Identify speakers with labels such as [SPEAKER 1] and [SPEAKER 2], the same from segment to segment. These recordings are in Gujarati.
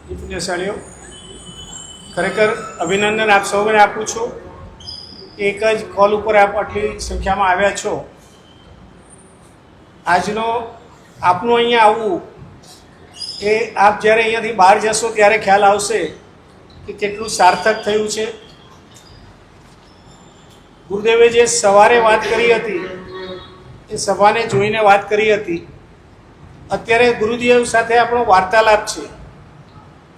[SPEAKER 1] પુણ્યશાળીઓ, ખરેખર અભિનંદન આપ સૌને આપું છું. એક જ કોલ ઉપર આપ આટલી સંખ્યામાં આવ્યા છો. આજનો આપનું અહીંયા આવવું એ આપ જ્યારે અહીંયાથી બહાર જશો ત્યારે ખ્યાલ આવશે કે કેટલું સાર્થક થયું છે. ગુરુદેવે જે સવારે વાત કરી હતી એ સભાને જોઈને વાત કરી હતી. અત્યારે ગુરુદેવ સાથે આપણો વાર્તાલાપ છે,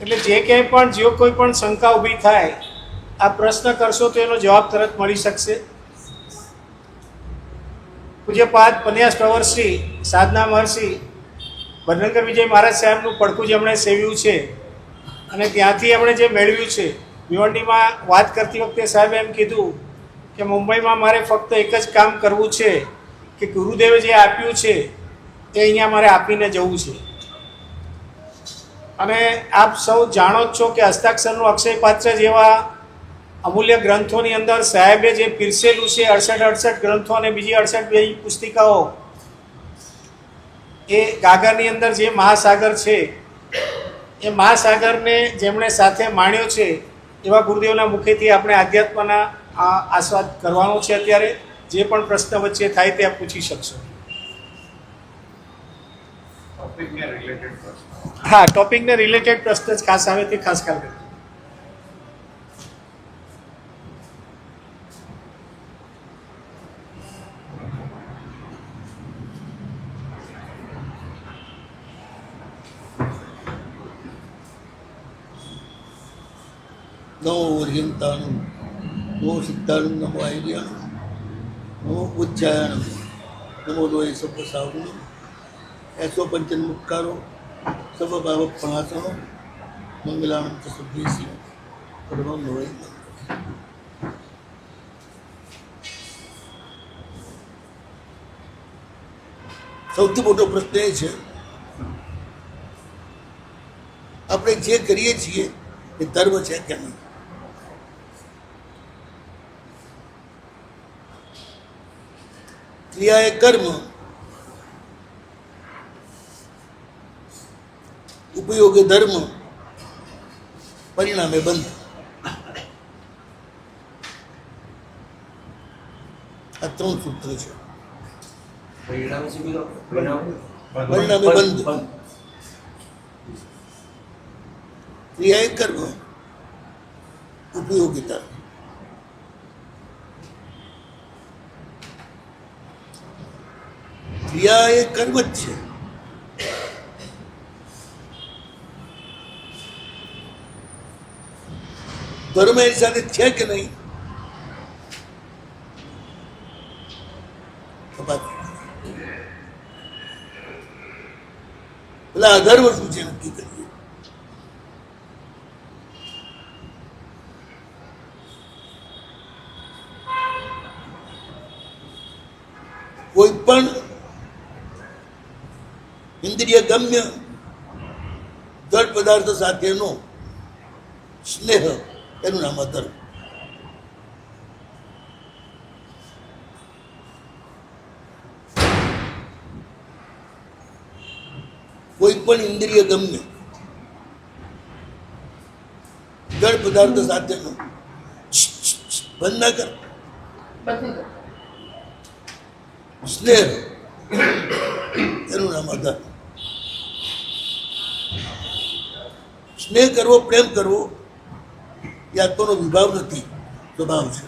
[SPEAKER 1] એટલે જે ક્યાંય પણ જો કોઈ પણ શંકા ઊભી થાય આ પ્રશ્ન કરશો તો એનો જવાબ તરત મળી શકશે. પૂજ્યપાદ પન્યાસ પ્રવર્ષી સાધના મહર્ષિ ભદ્રંકર વિજય મહારાજ સાહેબનું પડખું જેમણે સેવ્યું છે અને ત્યાંથી એમણે જે મેળવ્યું છે. ભિવંડીમાં વાત કરતી વખતે સાહેબે એમ કીધું કે મુંબઈમાં મારે ફક્ત એક જ કામ કરવું છે કે ગુરુદેવે જે આપ્યું છે એ અહીંયા મારે આપીને જવું છે. અને આપ સૌ જાણો જ છો કે હસ્તાક્ષરનું અક્ષયપાત્ર જેવા અમૂલ્ય ગ્રંથોની અંદર સાહેબે જે પીરસેલું છે 68 ગ્રંથો અને બીજી 68 પુસ્તિકાઓ, એ ગાગરની અંદર જે મહાસાગર છે એ મહાસાગરને જેમણે સાથે માણ્યો છે એવા ગુરુદેવના મુખેથી આપણે આધ્યાત્મના આસ્વાદ કરવાનો છે. અત્યારે જે પણ પ્રશ્ન વચ્ચે થાય તે આપ પૂછી શકશો. હા, ટોપિકને રિલેટેડ પ્રશ્ન જ ખાસ આવે તે ખાસ ખ્યાલ કરજો.
[SPEAKER 2] નમો ઓરિયંતાણું, નમો સિદ્ધાણું, નમો આયર્યાણું, નમો ઉચ્ચાયણું, નમો લોહી સર્વ સાવણું, એસો પંચન મુક્કારો સર્વ ભાવ પ્રણાસનો મંગલાણું ચ શુદ્ધિસી સર્વમ લોહી. સૌથી મોટો પ્રશ્ન એ છે આપણે જે કરીએ છીએ એ ધર્મ છે કે નહીં. ક્રિયા એ કર્મ, ઉપયોગ એ ધર્મ, પરિણામે બંધ. આ 3 સૂત્ર છે. પરિણામે બંધ. ક્રિયા એ કર્મ, ઉપયોગિતા. ક્રિયા એ કર્મ જ છે. ધર્મ એની સાથે છે કે નહીં પેલા અધર્મ શું છે નક્કી કરીએ. કોઈ પણ ઇન્દ્રિય ગમ્ય જળ પદાર્થ સાથેનો સ્નેહ એનું નામ અધર્મ. કોઈ પણ ઇન્દ્રિય ગમ્ય જળ પદાર્થ સાથેનો બંધ ના કર સ્નેહ એનું નામ અધર્મ. સ્નેહ કરવો, પ્રેમ કરવો એ આત્માનો વિભાવ નથી, સ્વભાવ છે.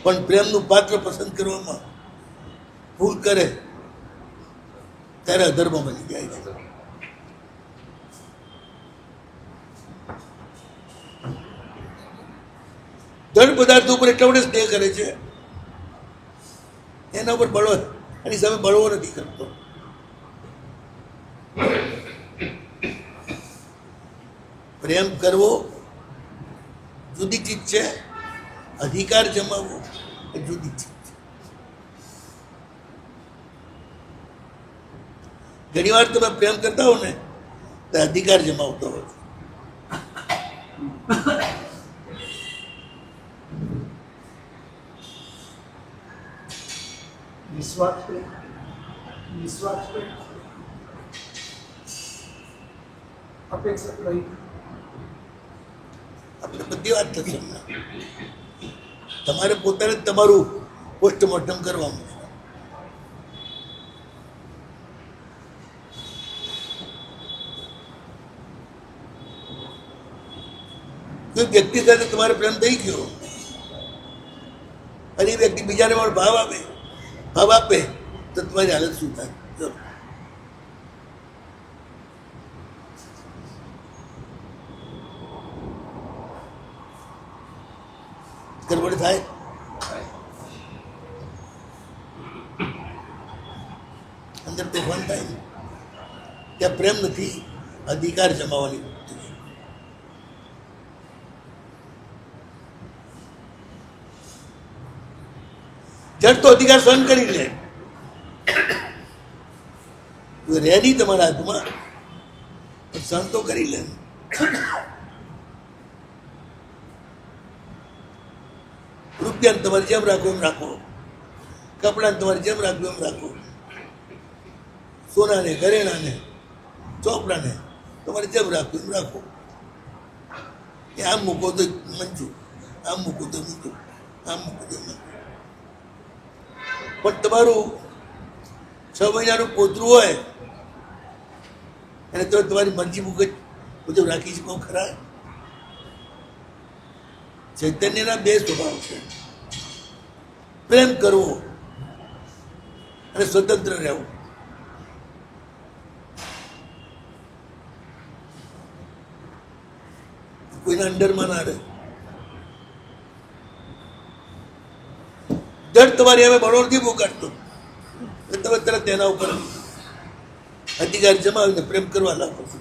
[SPEAKER 2] પણ પ્રેમનું પાત્ર પસંદ કરવામાં ભૂલ કરે ત્યારે અધર્મ બની જાય છે. જળ પદાર્થો ઉપર એટલા માટે સ્નેહ કરે છે, એના ઉપર બળવો, એની સામે બળવો નથી કરતો. પ્રેમ કરવો જુદી ચીજ છે, અધિકાર જમાવવો એ જુદી ચીજ છે. ઘણી વાર તમે પ્રેમ કરતા હો ને તો અધિકાર જમાવતો હોય.
[SPEAKER 1] નિસ્વાર્થ
[SPEAKER 2] આપણે બધી વાત થશે હમણાં. તમારે પોતાને જ તમારું પોસ્ટમોર્ટમ કરવાનું છે. કોઈ વ્યક્તિ સાથે તમારે પ્રેમ થઈ ગયો અને એ વ્યક્તિ બીજાને પણ ભાવ આપે તો તમારી હાલત શું થાય? જો ગડબડ થાય. અંદર તોફાન થાય. ત્યાં પ્રેમ નથી, અધિકાર જમાવવાની વૃત્તિ છે. જડ તો અધિકાર સહન કરી લે, રહે નહીં તમારા હાથમાં, પણ સહન તો કરી લે. રૂપિયાને તમારે જેમ રાખો એમ રાખો, કપડાને તમારે જેમ રાખવું એમ રાખો, સોનાને ઘરેણાને ચોપડાને તમારે જેમ રાખવું એમ રાખો. એ આમ મૂકો તો મંજૂર, આમ મૂકો તો મંજૂર, આમ મૂકો તો મંજૂર. પણ તમારું 6 મહિનાનું પોતરું હોય અને તમે તમારી મરજી મુજબ રાખી શકો ખરા? ચૈતન્યના 2 સ્વભાવ છે: પ્રેમ કરવો અને સ્વતંત્ર રહેવું. કોઈના અંડરમાં ના રહે. જડ તમારી હવે બરોબર નથી પોકાડતો, તમે તરત તેના ઉપર અધિકાર જમાવીને પ્રેમ કરવા લાગો છો.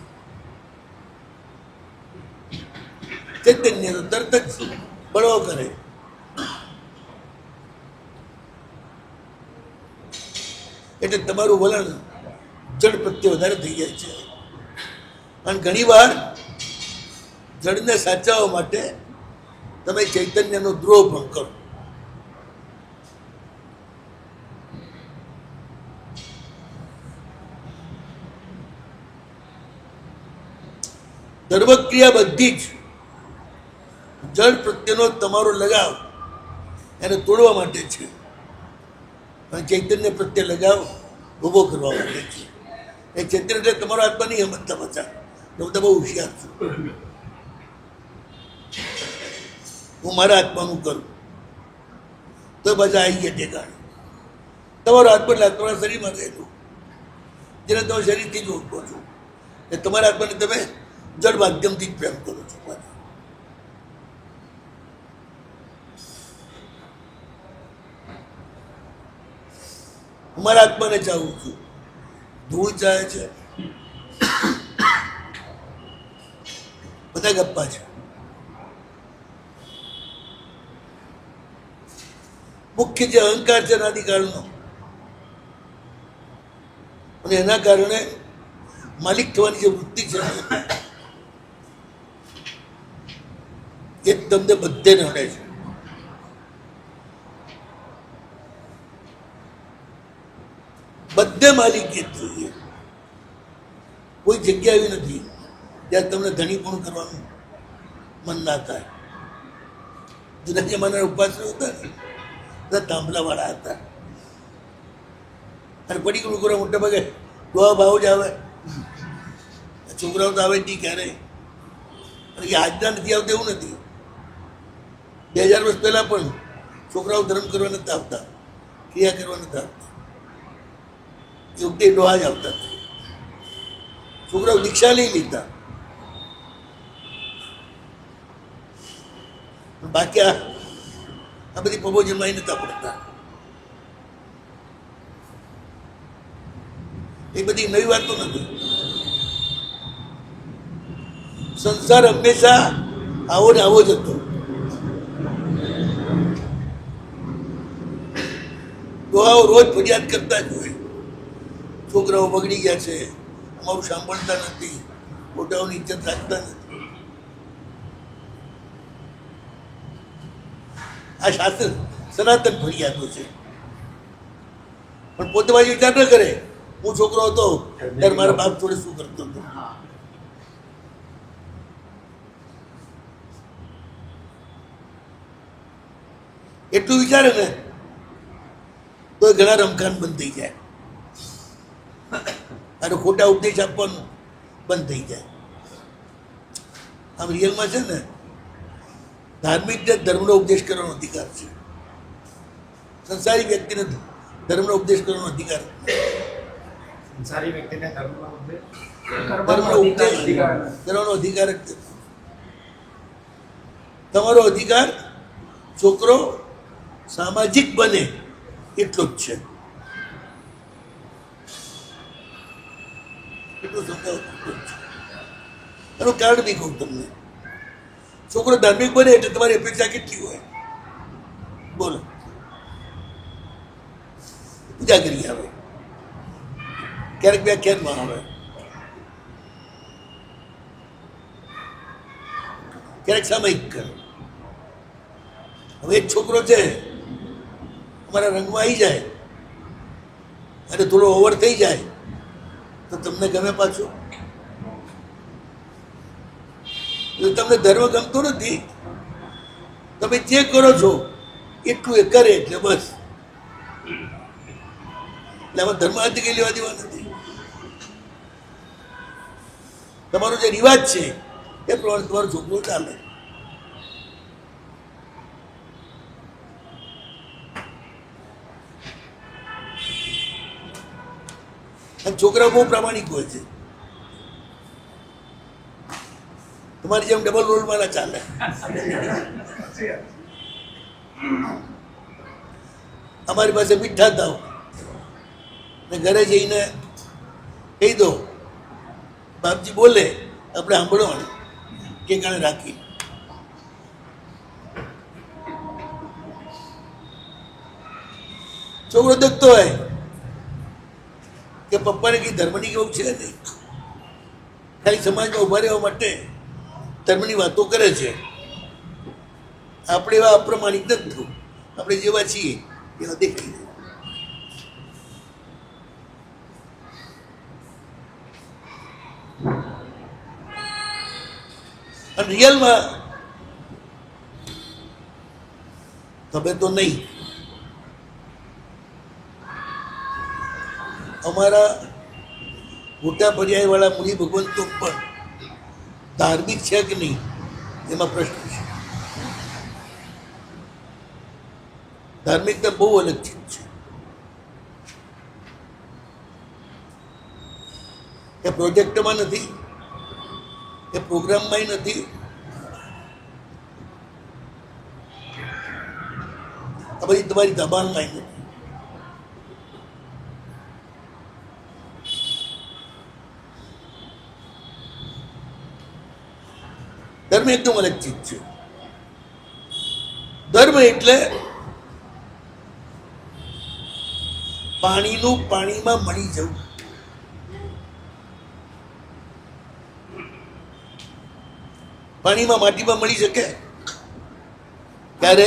[SPEAKER 2] ચૈતન્ય તો તરત જ બળવો કરે. એટલે તમારું વલણ જડ પ્રત્યે વધારે થઈ જાય છે. અને ઘણી વાર જડને સાચવવા માટે તમે ચૈતન્યનો દ્રોહ પણ કરો. સર્વક્રિયા બધી જ જળ પ્રત્યેનો તમારો લગાવ એને તોડવા માટે છે, અને ચૈતન્ય પ્રત્યે લગાવ ઊભો કરવા માટે છે. એ ચૈતન્ય એટલે તમારો આત્મા નહીં સમજતા પાછા, બધા બહુ હોશિયાર છું. હું મારા આત્માનું કરું તો પાછા આવી ગયા ઠેકાણે. તમારો આત્મા એટલે તમારા શરીરમાં રહેલું, જેને તમે શરીરથી જ ઓળખો છો. એ તમારા આત્માને તમે જળ માધ્યમથી જ પ્રેમ કરો છો. હું મારા આત્માને ચાહું છું. ધૂળ ચાહે છે, બધા ગપ્પા છે. મુખ્ય જે અહંકાર છે અનાદિકાળનો, અને એના કારણે માલિક થવાની જે વૃત્તિ છે એ તમને બધે નડે છે. બધે માલિકી જોઈએ. કોઈ જગ્યા એવી નથી જ્યાં તમને ધણીપણું કરવાનું મન ના થાય. જુદા જમાનાના ઉપાસકો હતા ને, બધા થાંભલાવાળા હતા, અને પડી ગયું છોકરા મોટા ભાગે દોવા ભાવ જ આવે. છોકરાઓ તો આવે જ નહીં ક્યારેય, અને કે આજના નથી આવતા એવું નથી. 2000 વર્ષ પહેલા પણ છોકરાઓ ધર્મ કરવા નથી આવતા, ક્રિયા કરવા નથી આવતા. એ વખતે ડોહા જ આવતા હતા. છોકરાઓ દીક્ષા લઈ લીધા. બાકી આ બધી પ્રબોધનમાં નતા પડતા. એ બધી નવી વાતો નથી. સંસાર હંમેશા આવો ને આવો જ હતો. દોહાઓ રોજ ફરિયાદ કરતા જ હોય, છોકરાઓ બગડી ગયા છે, અમારું સાંભળતા નથી, મોટાઓની ઇજ્જત રાખતા નથી. આ શાસ્ત્ર સનાતન ફરિયાદો છે. પણ પોતે બાજુ વિચાર ન કરે હું છોકરો હતો ત્યારે મારા બાપ જોડે શું કરતો હતો. એટલું વિચારે ને તો ઘણા રમખાન બંધ થઈ જાય અને ખોટા ઉપદેશ આપવાનું બંધ થઈ જાય. આમ રિયલમાં છે ને ધાર્મિક ધર્મનો ઉપદેશ કરવાનો અધિકાર છે. સંસારી વ્યક્તિને ધર્મનો ઉપદેશ કરવાનો અધિકાર
[SPEAKER 3] સંસારી વ્યક્તિને ધર્મનો ઉપદેશ
[SPEAKER 2] ધર્મનો ઉપદેશ કરવાનો અધિકાર જ નથી. તમારો અધિકાર છોકરો સામાજિક બને એટલો જ છે. એટલું સમજાવું એનું કારણ બી કહું તમને. છોકરો ધાર્મિક બને એટલે તમારી અપેક્ષા કેટલી હોય બોલો? પૂજા કરી આવે, ક્યારેક વ્યાખ્યાનમાં આવે, ક્યારેક સામયિક કરે. હવે એક છોકરો છે અમારા રંગમાં આવી જાય અને થોડો ઓવર થઈ જાય તો તમને ગમે પાછું? તમને ધર્મ ગમતો નથી, તમે જે કરો છો એટલું એ કરે એટલે બસ. એટલે આમાં ધર્મ હાથે કઈ લેવા દેવા નથી. તમારો જે રિવાજ છે એ પ્રમાણે તમારો છોકરો ચાલે. અને છોકરા બહુ પ્રામાણિક હોય છે. તમારી જેમ ડબલ રોલમાં ના ચાલે. અમારી પાસે મીઠા થાવ ને ઘરે જઈને કહી દો બાપજી બોલે આપણે સાંભળવાનું કે કાણે રાખી. છોકરો દેખતો હોય કે પપ્પાને કઈ ધર્મની કેવું છે નહીં, ખાલી સમાજમાં ઉભા રહેવા માટે ધર્મની વાતો કરે છે. આપણે એવા અપ્રમાણિક નથી, આપણે જેવા છીએ એવા દેખાઈ જાય. અને રિયલમાં તમે તો નહીં. અમારા મોટા પર્યાયવાળા મુનિ ભગવંતો પણ ધાર્મિક છે કે નહીં એમાં પ્રશ્ન છે. ધાર્મિકતા બહુ અલગ ચીજ છે. એ પ્રોજેક્ટમાં નથી, એ પ્રોગ્રામમાં નથી, આ બધી તમારી દબાણમાં નથી. ધર્મ એકદમ અલગ ચીજ છે. ધર્મ એટલે પાણીનું પાણીમાં મળી જવું. પાણીમાં માટીમાં મળી શકે ત્યારે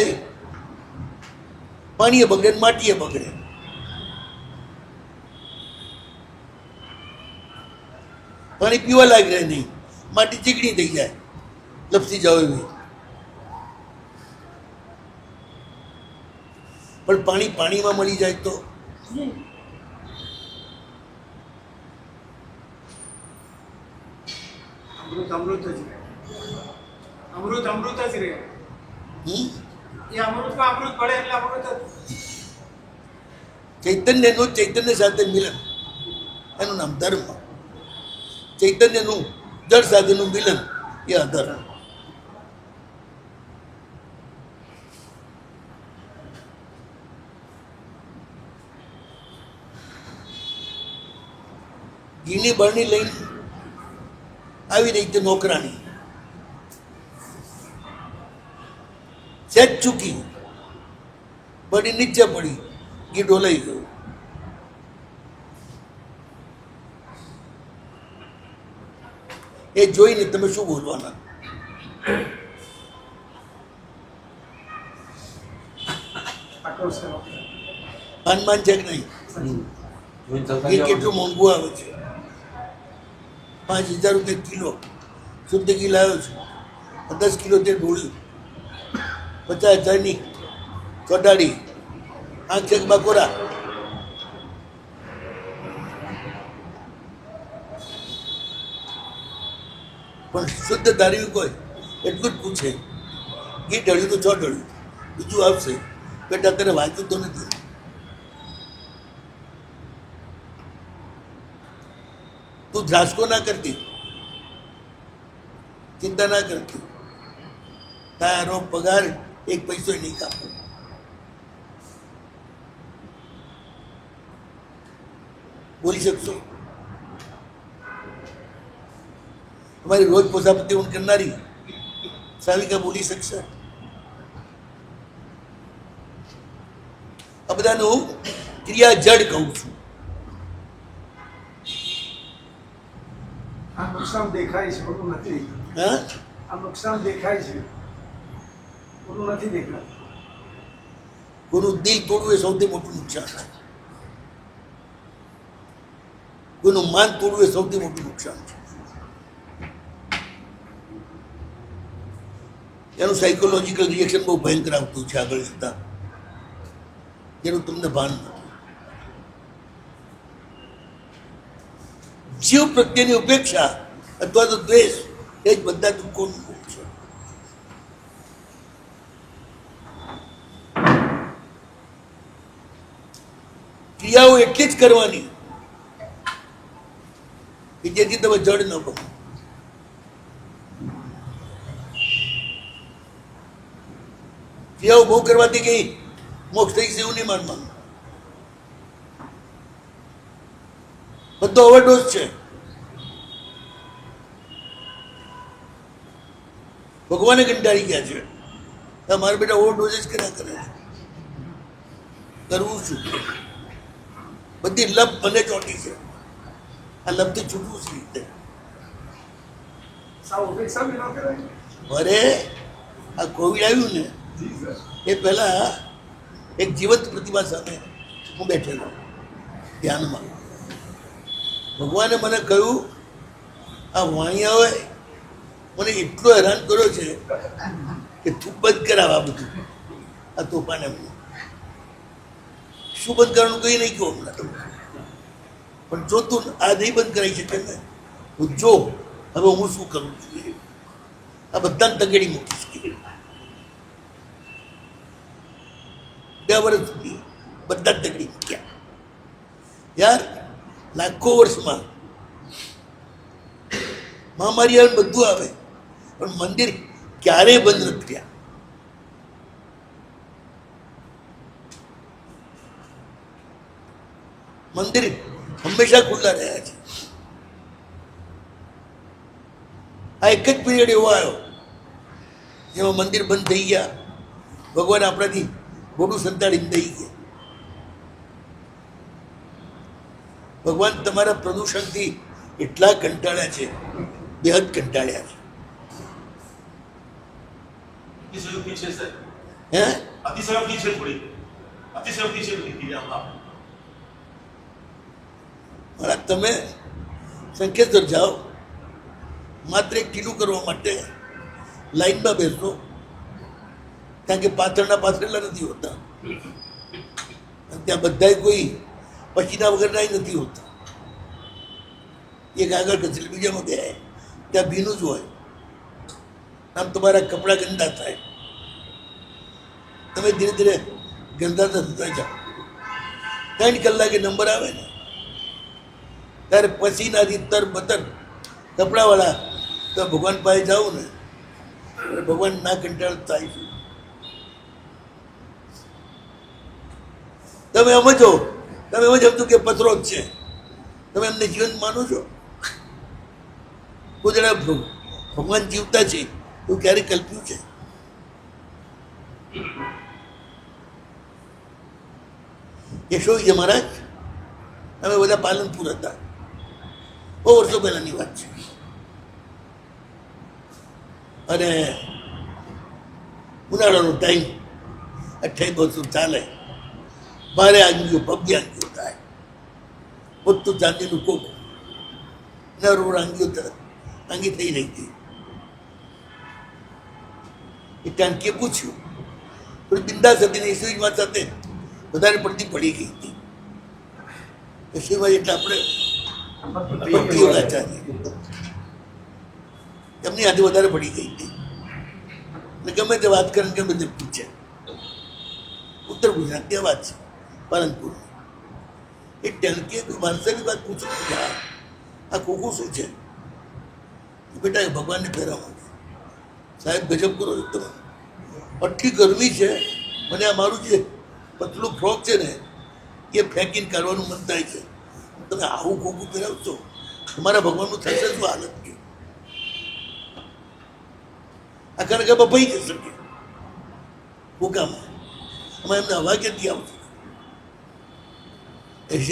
[SPEAKER 2] પાણીએ બગડે ને માટીએ બગડે. પાણી પીવા લાગે નહીં, માટી ચીકણી થઈ જાય, લપસી જાવ એવી. પણ પાણી પાણીમાં મળી જાય તો
[SPEAKER 1] અમૃત અમૃત જ રહે. અમૃત અમૃત જ રહે. એ અમૃતમાં અમૃત પડે એટલે અમૃત જ.
[SPEAKER 2] ચૈતન્યનું ચૈતન્ય સાથે મિલન એનું નામ ધર્મ. ચૈતન્યનું જળ સાથેનું મિલન એ અધર્મ. ઘીની બરણી લઈને આવી રહી તે નોકરાણી સેજ ચૂકી, બરણી નીચે પડી, ઘી ડોલાઈ ગયું. એ જોઈને તમે શું બોલવાના? હનુમાન છે કે નહીં? ઘી કેટલું મોંઘું આવે છે, 5,000 રૂપિયા કિલો શુદ્ધ ઘી લાવ્યો છું, 10 કિલો તેલ ઢોળ્યું, 50,000ની ચોટાડી, આંખ એક બકોરા. પણ શુદ્ધ ધાર્યું કોઈ એટલું જ પૂછે, ઘી ઢળ્યું તો 6 ઢળ્યું, બીજું આવશે. બેટા અત્યારે વાંચ્યું તો નથી. તું ધ્રાસકો ના કરતી, ચિંતા ના કરતી, તારો પગાર 1 પૈસો નહીં કાપો. બોલી શકશો? અમારી રોજ પોસાપતિ ઊંઘ કરનારી સાવિકા બોલી શકશે? આ બધાને હું ક્રિયા જડ કહું છું.
[SPEAKER 4] આ નુકસાન દેખાય છે, ઓલું નથી.
[SPEAKER 2] હા,
[SPEAKER 4] આ નુકસાન દેખાય છે, ઓલું નથી દેખાતું.
[SPEAKER 2] કોઈનું દિલ તોડવું એ સૌથી મોટું નુકસાન છે. કોઈનું માન તોડવું એ સૌથી મોટું નુકસાન છે. એનું સાયકોલોજીકલ રિએક્શન બહુ ભયંકર આવતું છે આગળ જતા, જેનું તમને ભાન નથી. જીવ પ્રત્યેની ઉપેક્ષા અથવા તો દ્વેષ એ જ બધા દુઃખોનું મૂળ છે. ક્રિયાઓ એટલી જ કરવાની કે જેથી તમે જડ ન બનો. ક્રિયાઓ બહુ કરવાથી કઈ મોક્ષ થઈ એવું નહીં માનવાનું. બધો ઓવરડોઝ છે. ભગવાને કંટાળી ગયા છે, મારા બેટા ઓવરડોઝ જ કર્યા કરે છે. કરવું શું? બધી લપ મને ચોટી છે, આ લપથી છૂટવું જ રીતે.
[SPEAKER 4] સાવ ઉપેક્ષા બી ન કરાય.
[SPEAKER 2] અરે આ કોવિડ આવ્યું ને એ પહેલા એક જીવંત પ્રતિભા સામે હું બેઠેલો ધ્યાનમાં. ભગવાને મને કહ્યું, આ વાણિયાઓએ મને એટલો હેરાન કર્યો છે કે તું બંધ કરાવ આ બધું, આ તોફાને. શું બંધ કરવાનું કંઈ નહીં કહું હમણાં, પણ જો તું આ નહીં બંધ કરાવી શકે ને તો જો હવે હું શું કરું છું. આ બધાને તગેડી મૂકીશ. 2 વર્ષ સુધી બધા તગડી મૂક્યા. યાર લાખો વર્ષમાં મહામારી આવે, બધું આવે, પણ મંદિર ક્યારેય બંધ નથી થયા. મંદિર હંમેશા ખુલ્લા રહ્યા છે. આ એક જ પીરિયડ એવો આવ્યો જેમાં મંદિર બંધ થઈ ગયા, ભગવાન આપણાથી મોટું સંતાડીને દઈ ગયા. ભગવાન તમારા પ્રદૂષણથી એટલા કંટાળ્યા છે, બેહદ કંટાળ્યા છે.
[SPEAKER 5] અતિશયોક્તિ છે સર,
[SPEAKER 2] હે
[SPEAKER 5] અતિશયોક્તિ છે, થોડી અતિશયોક્તિ છે બધી.
[SPEAKER 2] મારા તમે સંકેતર જાઓ, માત્ર એક ઢીલું કરવા માટે લાઈનમાં બેસો, કારણ કે પાથરેલા નથી હોતા. ત્યાં બધાય કોઈ પછીના વગરના નથી હોતા. એક આગળ ખસેલ, બીજામાં બે, ત્યાં ભીનું જ હોય. આમ તમારા કપડાં ગંદા થાય, તમે ધીરે ધીરે ગંદા થતા જાઓ. 3 કલાકે નંબર આવે ને ત્યારે પસીનાથી તરબતર કપડાવાળા તો ભગવાન પાસે જાઓ ને, ભગવાન ના કંટાળ થાય છે. તમે સમજો કે પથરો જ છે, તમે એમને જીવન માનો છો? કોઈ જણા ભગવાન જીવતા છે એવું ક્યારે કલ્પ્યું છે? યશોજી મહારાજ અમે બધા પાલનપુર હતા, બહુ વર્ષો પહેલાની વાત છે. અને ઉનાળાનો ટાઈમ, 28 વર્ષ ચાલે, ભારે આગિયો પબજી આગિયો થાય. પોતું ચાંદીનું કોકું નરું રાંગી થઈ રહી હતી. એ ટાંકીએ પૂછ્યું, થોડી બિંદાસ હતી ને ઈસુમાં સાથે વધારે પડતી પડી ગઈ હતી. ઈસુમાં એટલે આપણે આચાર્ય એમની હાથે વધારે પડી ગઈ હતી. એટલે ગમે તે વાત કરે ગમે તે પૂછે. ઉત્તર ગુજરાતની વાત છે, પાલનપુર. એ ટેલકીએ કોઈ માણસાની વાત પૂછો કે આ ખોખું શું છે? બેટા એ ભગવાનને પહેરાવું. સાહેબ ગજબ કરો છો તમે, આટલી ગરમી છે, મને આ મારું જે પતલું ફ્રોક છે ને એ ફેંકીને કાઢવાનું મન થાય છે. તમે આવું ખોખું પહેરાવશો, તમારા ભગવાનનું થશે શું હાલત? કે આ કારણ કે બપાઈ જશે કે ભૂકામાં એમાં એમને હવા ક્યાંથી આવશે?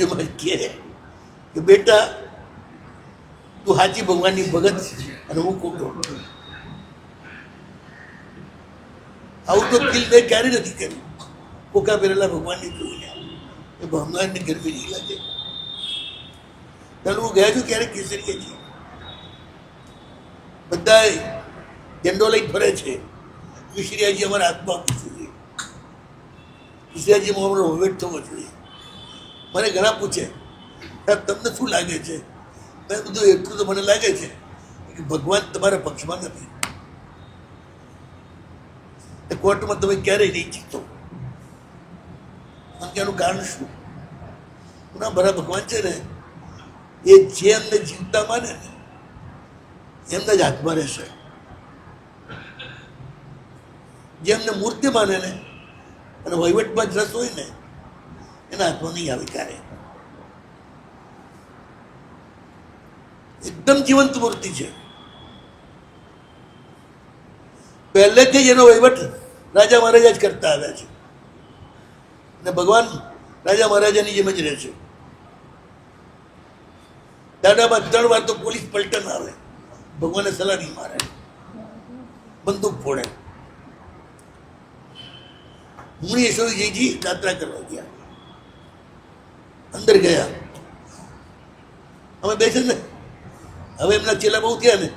[SPEAKER 2] એમાં કે બેટા તું સાચી ભગવાનની ભગત છે અને હું ખોટો. આવું તો ફીલ મેં ક્યારે નથી કર્યું. કોકા પહેરેલા ભગવાનને જોઈને એ ભગવાનને ગરમી નહીં લાગે. ત્યારે હું ગયા છું ક્યારેક કેસરીએ છીએ, બધા ઝંડો લઈને ફરે છે. વિશ્રિયાજી અમારા હાથમાં આપવું જોઈએ, વિશ્રિયાજીમાં અમારો વહીવટ થવો જોઈએ. મને ઘણા પૂછે તમને શું લાગે છે? મેં બધું એટલું તો મને લાગે છે કે ભગવાન તમારા પક્ષમાં નથી. એ કોર્ટમાં તમે ક્યારેય નહીં જીતો. કારણ કે એનું કારણ શું? ના બરા ભગવાન છે ને એ જે એમને જીવતા માને ને એમના જ હાથમાં રહેશે. જે એમને મૂર્તિ માને ને અને વહીવટમાં જ રસ હોય ને એના હાથમાં નહીં આવે ક્યારે. એકદમ જીવંત મૂર્તિ છે. પહેલેથી જ એનો વહીવટ રાજા મહારાજા જ કરતા આવ્યા છે અને ભગવાન રાજા મહારાજાની જેમ જ રહે છે. દાદામાં 3 વાર તો પોલીસ પલટન આવે, ભગવાને સલામી મારે, બંદૂક ફોડે. હું યશોજીજી યાત્રા કરવા ગયા, અંદર ગયા, અમે બેસે ને હવે એમના ચેલા બહુ થયા ને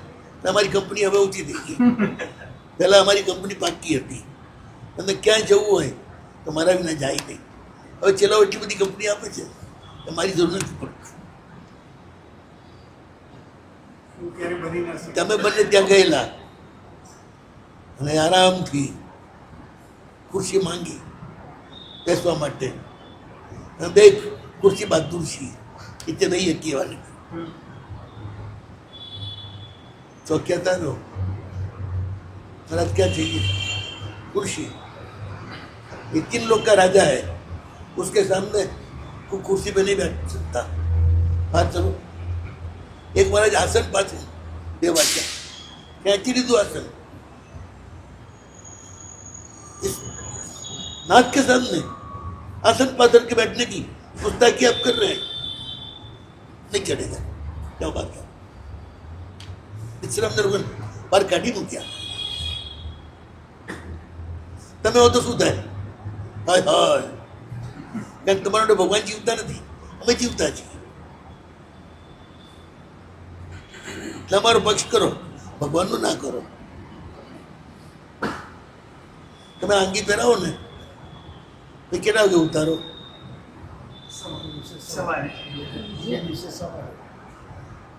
[SPEAKER 2] અમારી કંપની હવે ઓછી થઈ ગઈ. પહેલાં અમારી કંપની પાકી હતી, અને ક્યાંય જવું હોય તો મારા વિના જાય નહીં. હવે ચેલાઓ એટલી બધી કંપની આપે છે કે મારી જરૂર નથી પડતી. તમે બંને ત્યાં ગયેલા અને આરામથી ખુરશી માંગી બેસવા માટે, અને બે ખુરશી બહાદુર છી એટલે નહીં કહેવાની ચોક્યા था लो महाराज क्या चाहिए? कुर्सी. ये 3 लोग का राजा है, उसके सामने कोई कुर्सी पे नहीं बैठ सकता. बात चलो. एक महाराज आसन पाथू देवाच्या खेची લીધું आसन. इस नाथ के सामने आसन पाथर के बैठने की गुस्ताखी आप कर रहे हैं, नहीं चढ़ेगा. क्या बात है? વિશ્રામ દરમિયાન બહાર કાઢી મૂક્યા. તમે હો તો શું થાય? હાય હાય, કારણ કે તમારા ભગવાન જીવતા નથી, અમે જીવતા છીએ. તમારો પક્ષ કરો, ભગવાનનો ના કરો. તમે આંગી પહેરાવો ને તો કેટલા વાગે ઉતારો?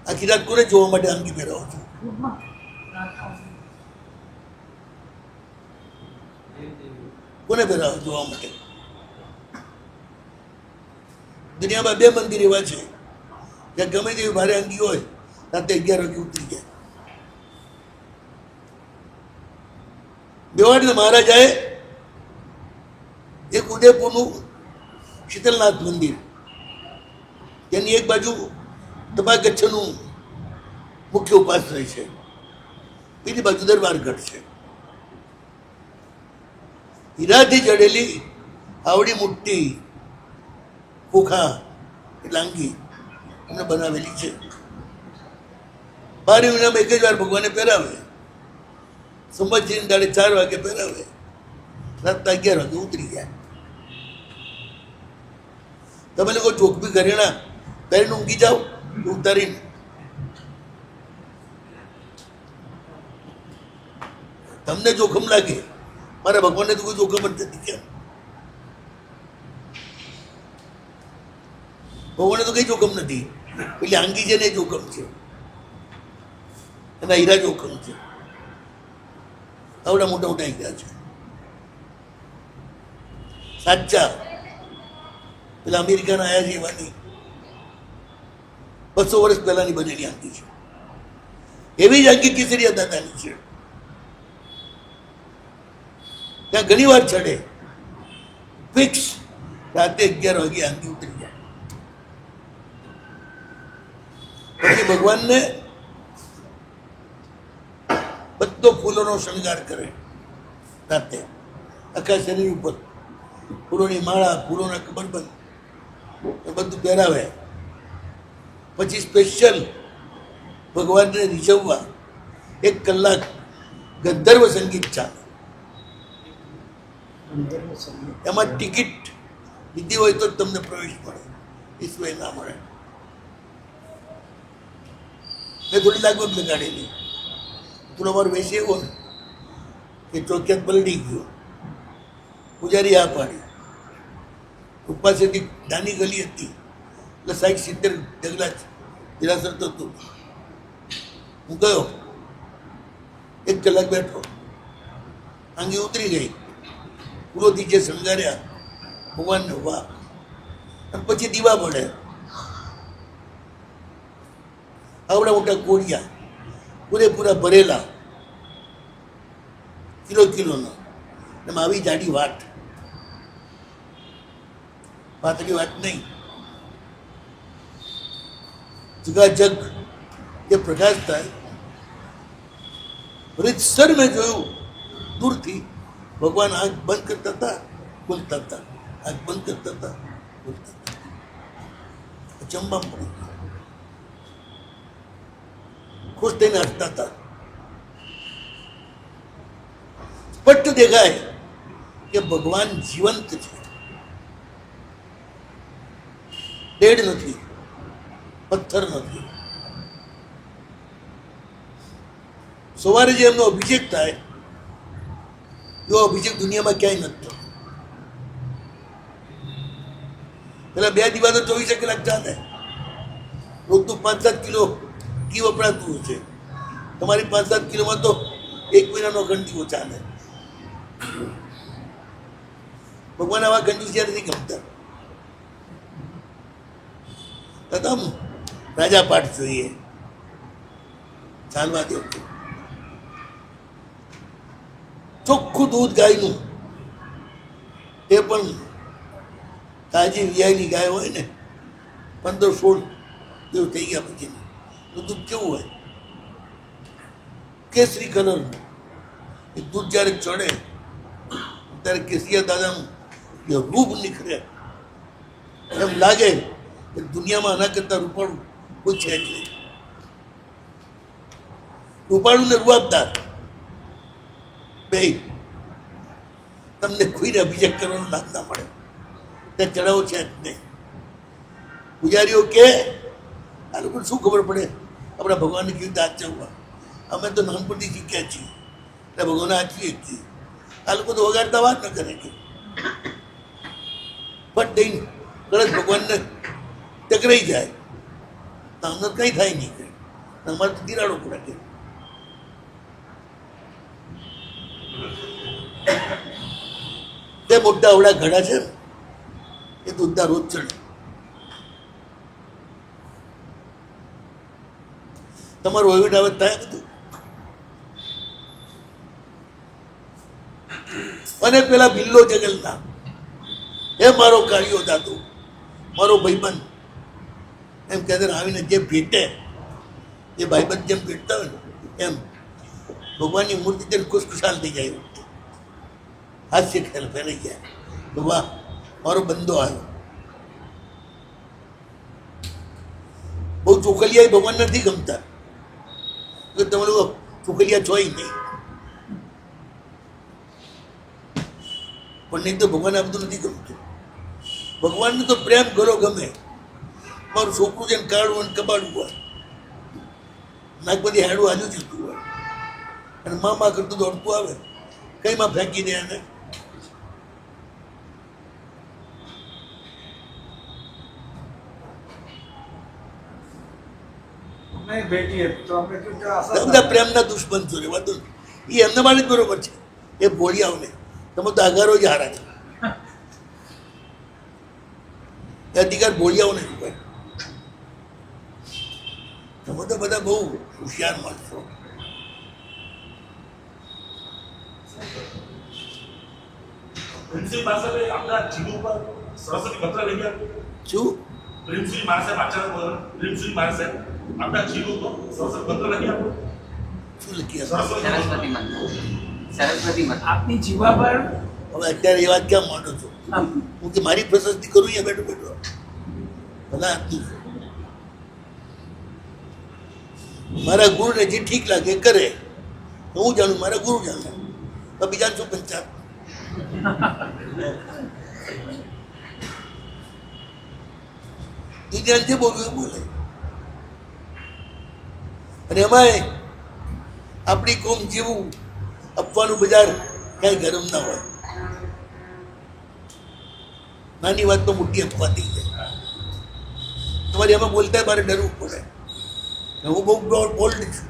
[SPEAKER 2] આખી રાત કોને જોવા માટે આંગી પહેરાવો છો? કોને પહેરાવો જોવા માટે? દુનિયામાં 2 મંદિર એવા છે જ્યાં ગમે તેવી ભારે આંગી હોય રાતે 11 વાગે ઉતરી જાય. દેવાડીના મહારાજાએ એક ઉદયપુરનું શીતલનાથ મંદિર, તેની એક બાજુ તપાગચ્છનું મુખ્ય ઉપાશ્રય છે, બીજી બાજુ દરબારગઢ છે. હીરાથી જડેલી આવડી મોટી ખોખા એટલે આંગી એમને બનાવેલી છે. 12 મહિનામાં 1 જ વાર ભગવાને પહેરાવે. સંવત્સરીની દાડે 4 વાગે પહેરાવે, રાતના 11 વાગે ઉતરી જાય. તમે લોકો ચોકબી ઘરેણા કરીને ઊંઘી જાઓ ઉતારીને. તમને જોખમ લાગે, મારા ભગવાનને તો કોઈ જોખમ જ નથી. કેમ? ભગવાનને તો કઈ જોખમ નથી. પેલી આંગી છે ને એ જોખમ છે, એના હીરા જોખમ છે. આવડા મોટા મોટા હીરા છે સાચા. પેલા અમેરિકાના આયા છે એવાની 200 વર્ષ પહેલાની બનેલી આંગી છે. એવી જ આંગી કેસરિયા દાદાની છે. ત્યાં ઘણી વાર ચડે ફિક્સ, રાતે 11 વાગે આંગી ઉતરી જાય. પછી ભગવાનને બધો ફૂલોનો શણગાર કરે રાતે, આખા શરીર ઉપર ફૂલોની માળા, ફૂલોના કમરબંધ એ બધું પહેરાવે. પછી સ્પેશિયલ ભગવાનને રીઝવવા 1 કલાક ગંધર્વ સંગીત ચાલે. એમાં ટિકિટ લીધી હોય તો જ તમને પ્રવેશ મળે, એ સિવાય ના મળે. મેં થોડી લાગવગ લગાડેલી. થોડો અમારો વેસી એવો ને કે ચોકિયાત પલટી ગયો, પૂજારી આ પાડી. ઉપપાસેથી નાની ગલી હતી એટલે 60-70 ડગલા જરાસર તો હતું. હું ગયો, 1 કલાક બેઠો, આંગી ઉતરી ગઈ. ફૂલોથી જે શણગાર્યા ભગવાનને, વાહ. અને પછી દીવા પડે, આવડા મોટા કોળિયા પૂરેપૂરા ભરેલા, કિલોના. એમાં આવી જાડી વાટ, પાતળી વાત નહીં, જગાજગ જે પ્રકાશ થાય. રીતસર મેં જોયું દૂરથી ભગવાન આંખ બંધ કરતા હતા, ખોલતા હતા, આંખ બંધ કરતા હતા, ખોલતા હતા. ચંબા પડી ખુશ થઈને હસતા હતા. સ્પષ્ટ દેખાય કે ભગવાન જીવંત છે, ડેડ નથી, પથ્થર નથી. સવારે જે એમનો અભિષેક થાય એવો અભિષેક દુનિયામાં ક્યાંય નથી થતો. પેલા 2 દીવા તો 24 કલાક ચાલે. રોજનું 5-7 કિલો ઘી વપરાતું છે. તમારી 5-7 કિલોમાં તો 1 મહિનાનો ઘંટીઓ ચાલે. ભગવાન આવા કંજૂસિયા નથી ગમતા. તદમ રાજા પાઠ જોઈએ, ચાલવા દેવું. ચોખ્ખું દૂધ ગાયનું, એ પણ તાજી વિયાયેલી ગાય હોય ને, 15-16 દિવસ થઈ ગયા પછી દૂધ કેવું હોય, કેસરી કલરનું. એ દૂધ જ્યારે ચડે ત્યારે કેસરિયા દાદાનું જે રૂપ નીકળે, એમ લાગે કે દુનિયામાં આના કરતા રૂપાળું કોઈ છે જ નહીં. રૂપાળું ને રૂઆબદાર બે તમને કોઈને અભિષેક કરવાનો લાભ ના મળે. ત્યાં ચડાવો છે જ નહીં. પૂજારીઓ કે આ લોકોને શું ખબર પડે આપણા ભગવાનને કેવી રીતે આચરવા? અમે તો નાનપણથી શીખ્યા છીએ એટલે ભગવાનને આચરીએ જ છીએ. આ લોકો તો વગાડતા વાત ન કરે કે પટ દઈને કદાચ ભગવાનને ટકરાઈ જાય તો અમને કંઈ થાય નહીં કે અમારે તો તિરાડો પડે કે. તે મોટા અવડા ઘડા છે ને એ દૂધના રોજ ચડે. તમારું વહીવટ આવે થાય બધું. અને પેલા બિલ્લો જગલના એ મારો કાળિયો દાદુ, મારો ભાઈબંધ એમ કહેતા આવીને જે ભેટે એ ભાઈબંધ જેમ ભેટતા હોય ને એમ ભગવાનની મૂર્તિ તેને ખુશખુશાલ થઈ જાય. હાસ્ય ખેલ ફેલાઈ જાય તો વાહ મારો બંધો આવ્યો. બહુ ચોખલિયા ભગવાન નથી ગમતા, તમે લોકો ચોખલિયા છો નહીં. પણ નહીં તો ભગવાન આ બધું નથી ગમતું. ભગવાનને તો પ્રેમ કરો ગમે, મારું છોકરું છે ને કાળું અને કબાડું હોય, નાક બધી હાડું આજુ જતું હોય, અને મા કરતું દોડતું આવે, કઈ માં ફેંકી દે એને.
[SPEAKER 4] નહીં ભેટીએ તો આપણે કીધું કે આશા
[SPEAKER 2] બધા પ્રેમના દુશ્મન છો રે વાંધો નહીં. એ એમના માટે જ બરોબર છે. એ ભોળિયાઓને તમે તો આગારો જ હારા છે. એ અધિકાર ભોળિયાઓને જ હોય. તમે તો બધા બહુ હોશિયાર માણસો.
[SPEAKER 5] પ્રિન્સિપલ મારા સાહેબ આપણા જીવ ઉપર સરસ્વતી પત્ર લઈ ગયા.
[SPEAKER 2] શું
[SPEAKER 5] પ્રિન્સિપલ મારા સાહેબ આચાર્ય પ્રિન્સિપલ મારા સાહેબ આપણા જીવ ઉપર સરસ્વતી પત્ર લઈ ગયા.
[SPEAKER 2] શું લખી હશે?
[SPEAKER 5] સરસ્વતી
[SPEAKER 6] સરસ્વતી મત
[SPEAKER 7] આપની જીવા પર
[SPEAKER 2] હવે અત્યારે એ વાત ક્યાં માંડો છો? હું કે મારી પ્રશસ્તિ કરું અહીંયા બેઠો બેઠો ભલા આપતું છું. મારા ગુરુને જે ઠીક લાગે એ કરે. હું જાણું, મારા ગુરુ જાણે, તો બીજાને શું પંચાયત? બીજાને જે બોલવું એ બોલે. અને એમાંય આપણી કોમ જેવું આપવાનું બજાર કઈ ગરમ ના હોય. નાની વાત તો મોટી અફવા થઈ જાય. તમારે એમાં બોલતા મારે ડરવું પડે. હું બહુ બોલ્ડ છું.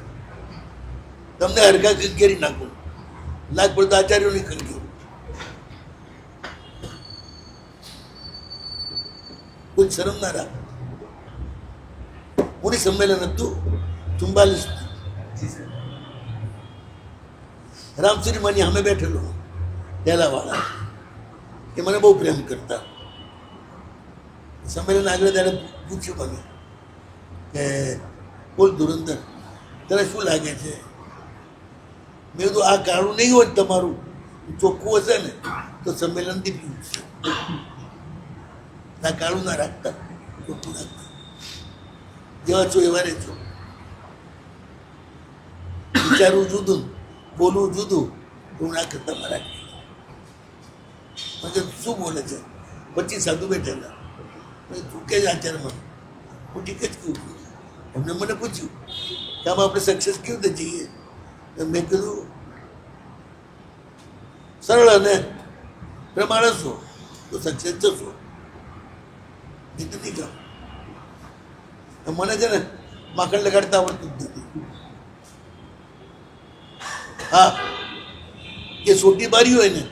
[SPEAKER 2] તમને હરખા ગંગેરી નાખું, લાખ પડતો આચાર્યોની ખંગી. કોઈ શરમ ના રાખ. મોટી સંમેલન હતું 44 રામસુરી માની સામે બેઠેલો પહેલા વાળા, એ મને બહુ પ્રેમ કરતા. સંમેલન આગળ ત્યારે પૂછ્યું મને કે બોલ ધુરંધર, તને શું લાગે છે? મેં કીધું આ કાળું નહીં હોય તમારું, ચોખ્ખું હશે ને તો સંમેલનથી પીવું છે. આ કાળું ના રાખતા, ચોખ્ખું રાખતા. જેવા છો એવા રહેજો. વિચારવું જુદું, બોલવું જુદું, હું ના કરતા મારા. શું બોલે છે? પછી સાધુ બેઠેલા, તું કે જ આચારમાં. હું ઠીક જ કહું છું. એમને મને પૂછ્યું કે આમાં આપણે સક્સેસ કેવી રીતે જઈએ? મેં કીધું સરળ અને પ્રમાણસો તો સક્સેસ જશો. નથી કામ મને છે ને માખણ લગાડતા આવડતું જ નથી. હા, એ સોટી બારી હોય ને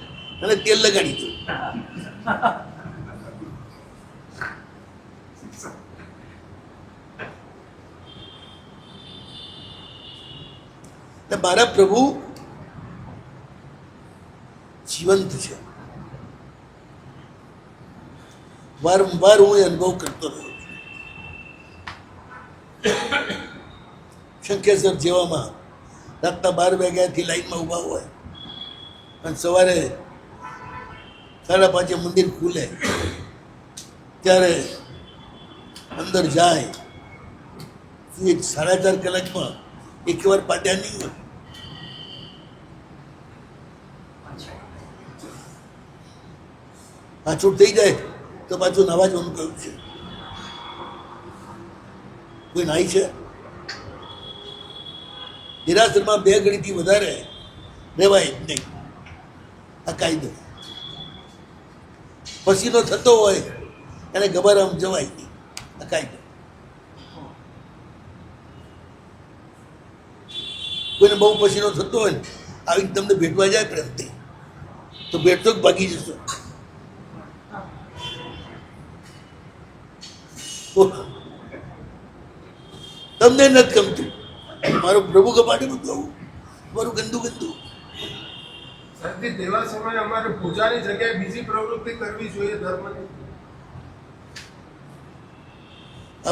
[SPEAKER 2] અને તેલ લગાડી દઉં. મારા પ્રભુ જીવંત છે. વારંવાર હું એ અનુભવ કરતો રહ્યો છું. શંકેશ્વર જેવામાં રાતના 12 વાગ્યાથી લાઈનમાં ઊભા હોય અને સવારે 5:30 મંદિર ખુલે ત્યારે અંદર જાય. 4.5 કલાકમાં એક વાર પાટ્યા નહીં હોય. પાછું થઈ જાય તો પાછું નવા જવાનું કહ્યું છે. કોઈ નાઈ છે? નિરાશ્રમાં 2 ઘડીથી વધારે રહેવાય જ નહીં. આ કાયદો. પસીનો થતો હોય એને ગભારામાં જવાય નહીં. આ કાયદો. કોઈને બહુ પસીનો થતો હોય ને આવી તમને ભેટવા જાય પ્રેમથી તો ભેટતો જ ભાગી જશો. તમને નથી ગમતું, મારો પ્રભુ કપાટે બધું મારું ગંદુ ગંદુ.
[SPEAKER 8] સરથી તેવા સમયે અમારે પૂજાની જગ્યાએ બીજી પ્રવૃત્તિ કરવી જોઈએ ધર્મની.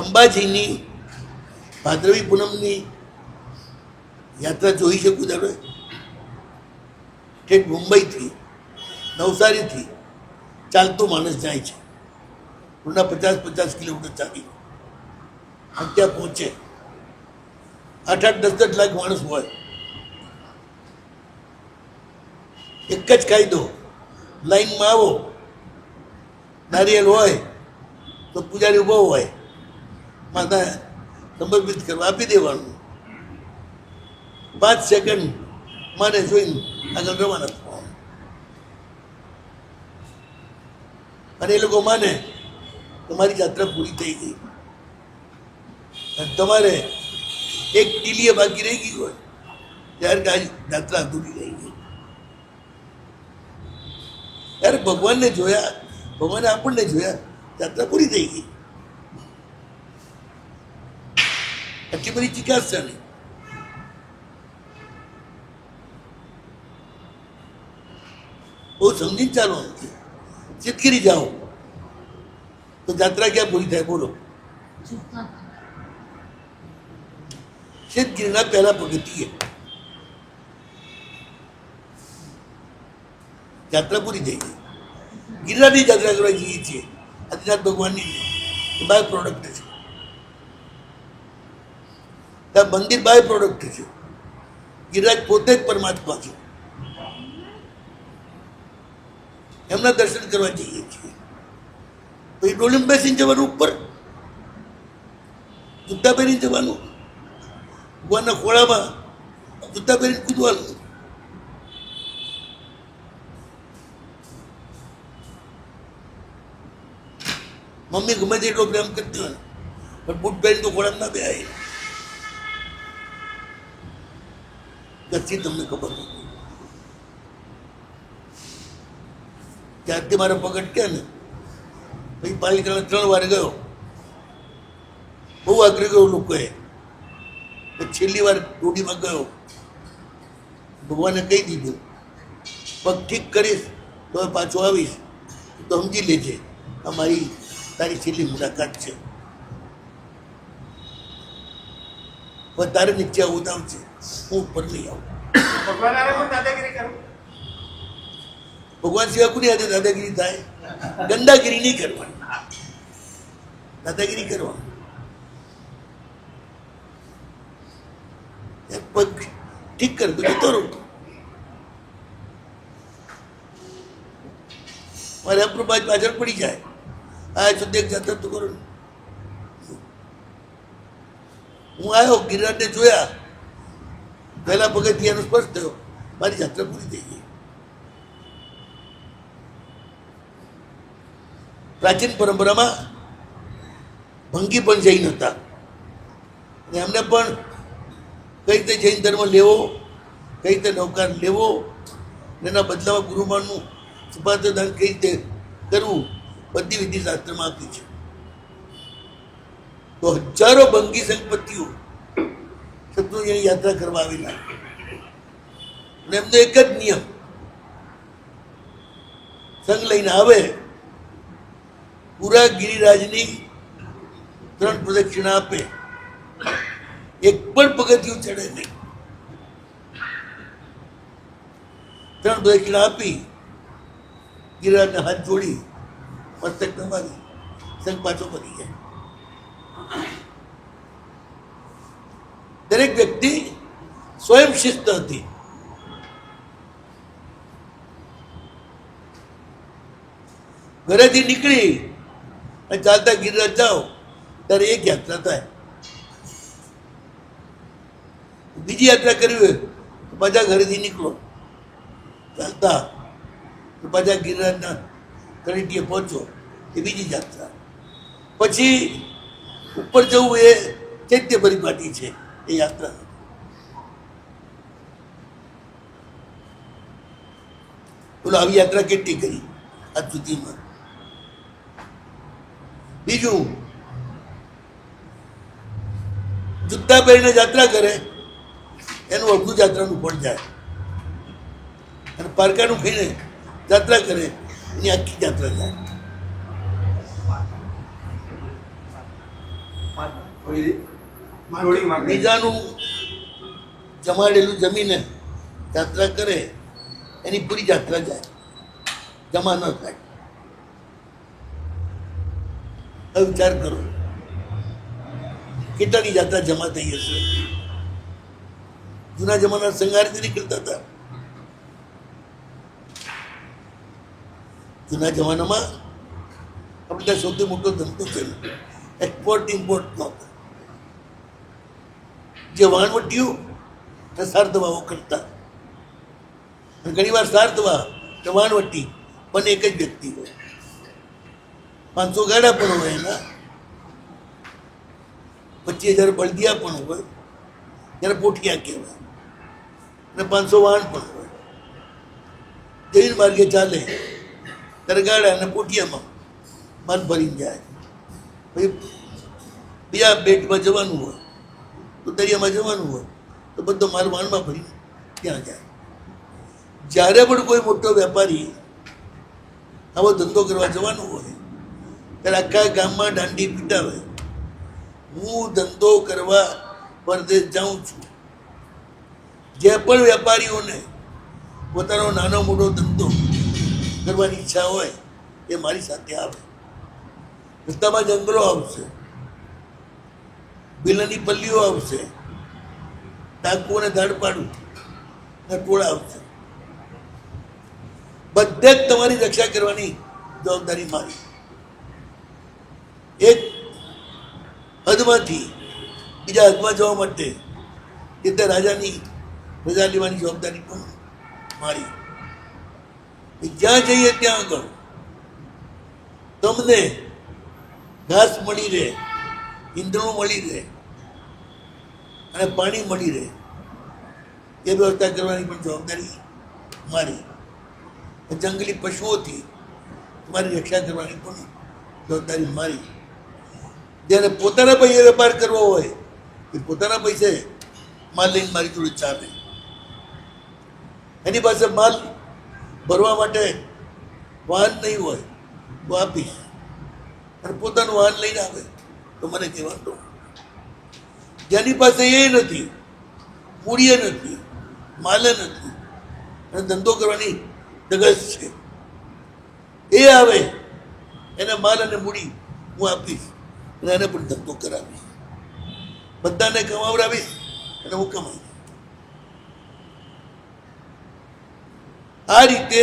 [SPEAKER 2] અંબાજીની ભાદરવી પૂનમની યાત્રા જોઈ શકું તમે? ઠેઠ મુંબઈથી નવસારીથી ચાલતો માણસ જાય છે. રોજના 50-50 કિલોમીટર ચાલી અને ત્યાં પહોંચે. 8-10 લાખ માણસ હોય. એક જ કાયદો, લાઈનમાં આવો, નારિયેલ હોય તો પૂજારી ઉભો હોય, માતા સમર્પિત કરવા આપી દેવાનું. 5 સેકન્ડ મારે જોઈને આગળ રવાના થવાનું. અને એ લોકો માને તમારી યાત્રા પૂરી થઈ ગઈ. અને તમારે એક ટીલીએ બાકી રહી ગઈ હોય ત્યારે કે આ યાત્રા અધૂરી રહી ગઈ. ત્યારે ભગવાનને જોયા, ભગવાને આપણને જોયા, યાત્રા પૂરી થઈ ગઈ. આટલી બધી ચિકાસ નહીં. બહુ સમજીને ચાલવાનું છે. ચિતકરી જાઓ તો યાત્રા ક્યાં પૂરી થાય? બોલો. શેતગીરીના પહેલા પગથિયે યાત્રા પૂરી થઈ ગઈ. ગિરનારની યાત્રા કરવા જઈએ છીએ, આદિનાથ ભગવાનની બાય પ્રોડક્ટ છે. ત્યાં મંદિર બાય પ્રોડક્ટ છે. ગિરિરાજ પોતે જ પરમાત્મા છે. એમના દર્શન કરવા જઈએ છીએ. પછી ડોલીમાં બેસીને જવાનું, ઉપર જૂતા પહેરીને જવાનું, ભગવાનના ખોળામાં જૂતા પહેરીને કૂદવાનું. મમ્મી ગમે તે એટલો પ્રેમ કરતી હોય પણ બૂટ પહેરીને તો ખોળામાં ના બેહાય. કચ્છી તમને ખબર નથી. ત્યારથી મારા પગ અટક્યા ને પછી પાલિકાના 3 વાર ગયો. બહુ આગ્રહ ગયો લોકોએ. છેલ્લી વાર રોડીમાં ગયો, ભગવાને કહી દીધું પગ ઠીક કરીશ તો પાછો આવીશ, તો સમજી લેજે આ મારી તારી છેલ્લી મુલાકાત છે. પણ તારે નીચે આવું આવશે, હું ઉપર નહીં આવું.
[SPEAKER 1] ભગવાન આવે પણ દાદાગીરી કરું.
[SPEAKER 2] ભગવાન સિવાય કોની હાથે દાદાગીરી થાય? ગંદાગીરી નહીં કરવાની, દાદાગીરી કરવાની. પગ ઠીક કર તો જતો રહું. મારે આપણું પાછળ પડી જાય. આ સુદેખ જાત્રા તો કરો. હું આવ્યો, ગિરિરાજને જોયા, પહેલા પગથિયાનો સ્પર્શ થયો, મારી યાત્રા પૂરી થઈ ગઈ. પ્રાચીન પરંપરામાં ભંગી પણ જૈન હતા. અને એમને પણ કઈ રીતે જૈન ધર્મ લેવો, કઈ રીતે નવકાર લેવો, એના બદલામાં ગુરુમાનનું સુપાત્રદાન કઈ રીતે કરવું, બધી વિધિ શાસ્ત્રમાં આપી છે. તો હજારો ભંગી સંપત્તિઓ શત્રુંજયની યાત્રા કરવા આવેલા. અને એમનો એક જ નિયમ, સંઘ લઈને આવે, પૂરા ગિરિરાજની 3 પ્રદક્ષિણા આપે, એક પણ પગથિયું ચડે નહીં. 3 પ્રદક્ષિણા આપી ગિરિરાજને હાથ જોડી મસ્તક નમાવી સંઘ પાછો ફરી જાય. દરેક વ્યક્તિ સ્વયં શિસ્ત હતી. ઘરેથી નીકળી અને ચાલતા ગિરિરાજ જાઓ ત્યારે એક યાત્રા થાય. બીજી યાત્રા કરવી હોય તો પાછા ઘરેથી નીકળો ચાલતા, તો પાછા ગિરિરાજના તળેટીએ પહોંચો, એ બીજી યાત્રા. પછી ઉપર જવું એ ચૈત્ય પરિપાટી છે, એ યાત્રા. બોલો આવી યાત્રા કેટલી કરી આજ સુધીમાં? બીજું, જૂતા પહેરીને યાત્રા કરે એનું અડધું યાત્રાનું ફળ જાય, અને પારકાનું ખાઈને યાત્રા કરે એની આખી યાત્રા જાય. બીજાનું જમાડેલું જમીને યાત્રા કરે એની પૂરી યાત્રા જાય, જમા ન થાય. હવે વિચાર કરો કેટલાની યાત્રા જમા થઈ હશે. જૂના જમાના સંઘારથી નીકળતા હતા. જૂના જમાનામાં આપણે ત્યાં સૌથી મોટો ધંધો છે એક્સપોર્ટ ઇમ્પોર્ટ નહોતા. જે વાણવટીઓ અને સાર્થવાઓ કરતા, અને ઘણી વાર સાર્થવા કે વાણવટી પણ એક જ વ્યક્તિ હોય. 500 ગાડા પણ હોય એના, 25,000 બળદિયા પણ હોય, જ્યારે પોઠિયા કહેવાય, અને 500 વાહન પણ હોય. જૈન માર્ગે ચાલે ત્યારે ગાડા અને પોઠિયામાં માલ ભરીને જાય. પછી બીજા બેટમાં જવાનું હોય તો દરિયામાં જવાનું હોય તો બધો માલ વાણમાં ભરીને ત્યાં જાય. જ્યારે પણ કોઈ મોટો વેપારી આવો ધંધો કરવા જવાનું હોય ત્યારે આખા ગામમાં દાંડી પીટાવે, હું ધંધો કરવા પરદેશ જાઉં છું. જે પણ વેપારીઓને પોતાનો નાનો મોટો ધંધો કરવાની ઈચ્છા હોય એ મારી સાથે આવે. રસ્તામાં જંગલો આવશે, બિલની પલ્લીઓ આવશે, ડાકુ અને ધાડપાડું અને ટોળા આવશે. બધે જ તમારી રક્ષા કરવાની જવાબદારી મારી. એક હદમાંથી બીજા હદમાં જવા માટે એ તે રાજાની રજા લેવાની જવાબદારી પણ મારી. જ્યાં જઈએ ત્યાં આગળ તમને ઘાસ મળી રહે, ઈંધણું મળી રહે અને પાણી મળી રહે એ વ્યવસ્થા કરવાની પણ જવાબદારી મારી. જંગલી પશુઓથી તમારી રક્ષા કરવાની પણ જવાબદારી મારી. જેને પોતાના પૈસે વેપાર કરવો હોય એ પોતાના પૈસે માલ લઈને મારી જોડે ચાલે. એની પાસે માલ ભરવા માટે વાહન નહીં હોય તો આપીશ, અને પોતાનું વાહન લઈને આવે તો મને કહેવાનું. જેની પાસે એ નથી, મૂડીએ નથી, માલે નથી અને ધંધો કરવાની ધગશ છે, એ આવે એને માલ અને મૂડી હું આપીશ અને એને પણ ધંધો કરાવીશ. બધાને કમાવડાવીશ અને હું કમાઈશ. આ રીતે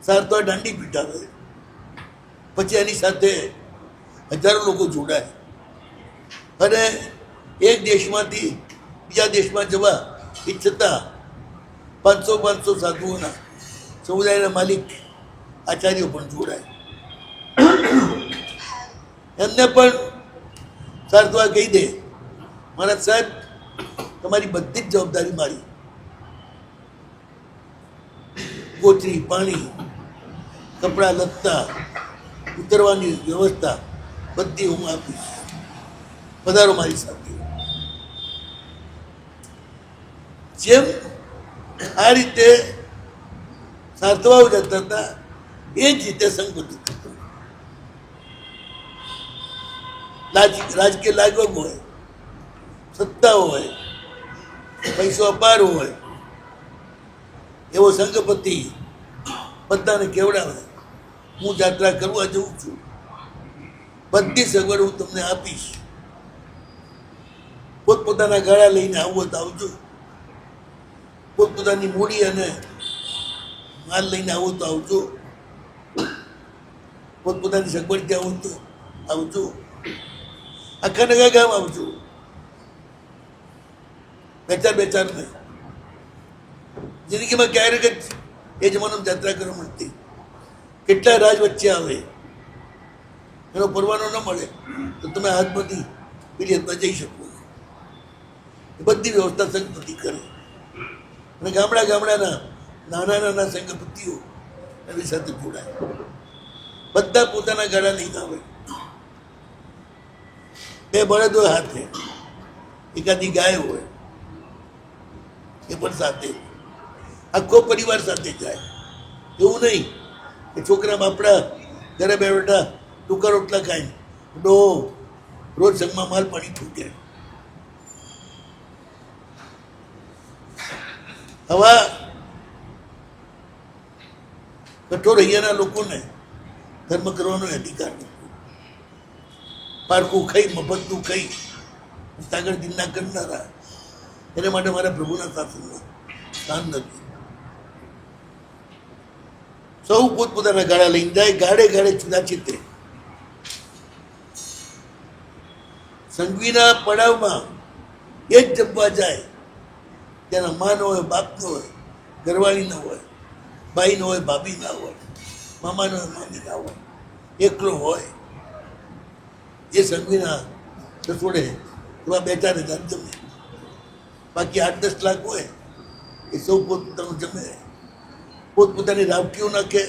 [SPEAKER 2] સારતો દાંડી પીટાવે, પછી એની સાથે હજારો લોકો જોડાય અને એક દેશમાંથી બીજા દેશમાં જવા ઈચ્છતા 500 સાધુઓના સમુદાયના માલિક આચાર્યો પણ જોડાય. એમને પણ સારથવા કહી દે, મહારાજ સાહેબ તમારી બધી જ જવાબદારી મારી. કોચરી, પાણી, કપડાં લત્તા, ઉતરવાની વ્યવસ્થા બધી હું આપીશ, પધારો મારી સાથે. જેમ આ રીતે સાર્થવાઓ જતા હતા એ જ રીતે સંગઠિત થતો. રાજકીય લાગવગ હોય, સત્તા હોય, પૈસો અપાર હોય, એવો સંઘપતિ બધાને કેવડાવે, હું યાત્રા કરવા જઉં છું, બધી સગવડ હું તમને આપીશ, પોતપોતાના ગાળા લઈને આવો તો આવજો, પોતપોતાની મૂડી અને માલ લઈને આવો તો આવજો, પોતપોતાની સગવડ આવો તો આવજો, આખા નગા ગામ આવજો, બે ચાર નહીં. જિંદગીમાં ક્યારેક જ એ જમાનામાં યાત્રા કરવા મળતી. કેટલા રાજ વચ્ચે આવે, એનો પરવાનો ન મળે તો તમે હાથમાંથી પેલી હાથમાં જઈ શકો. બધી વ્યવસ્થા સંઘપતિ કરે અને ગામડાના નાના સંઘપતિઓ એની સાથે જોડાય. બધા પોતાના ગાડા લઈને આવે, બે બળદ હોય હાથે, એકાદી ગાય હોય એ પણ સાથે, આખો પરિવાર સાથે જાય. એવું નહીં કે છોકરા બાપડા ઘરે બેઠા ટૂંકા રોટલા ખાય, રોજ સંઘમાં માલ પાણી છૂટે. આવા કઠોર અહીંયાના લોકોને ધર્મ કરવાનો અધિકાર નથી. પારકું ખાઈ, મફતનું ખાઈ આગળ દિનના કરનારા, એને માટે મારા પ્રભુના શાસનમાં સ્થાન નથી. સૌ પોતપોતાના ગાડા લઈને જાય, ગાડે જુદા ચિત્રે સંઘવીના પડાવમાં એ જ જમવા જાય તેના મા ન હોય, બાપ ન હોય, ઘરવાળી ન હોય, ભાઈ ન હોય, ભાભી ના હોય, મામા ન હોય, મામી ના હોય, એકલો હોય. એ સંઘવીના રસોડે એમાં 2-4 હજાર જમે. બાકી 8-10 લાખ હોય એ સૌ પોતપોતાનું જમે, પોતપોતાની રાવટીઓ નાખે.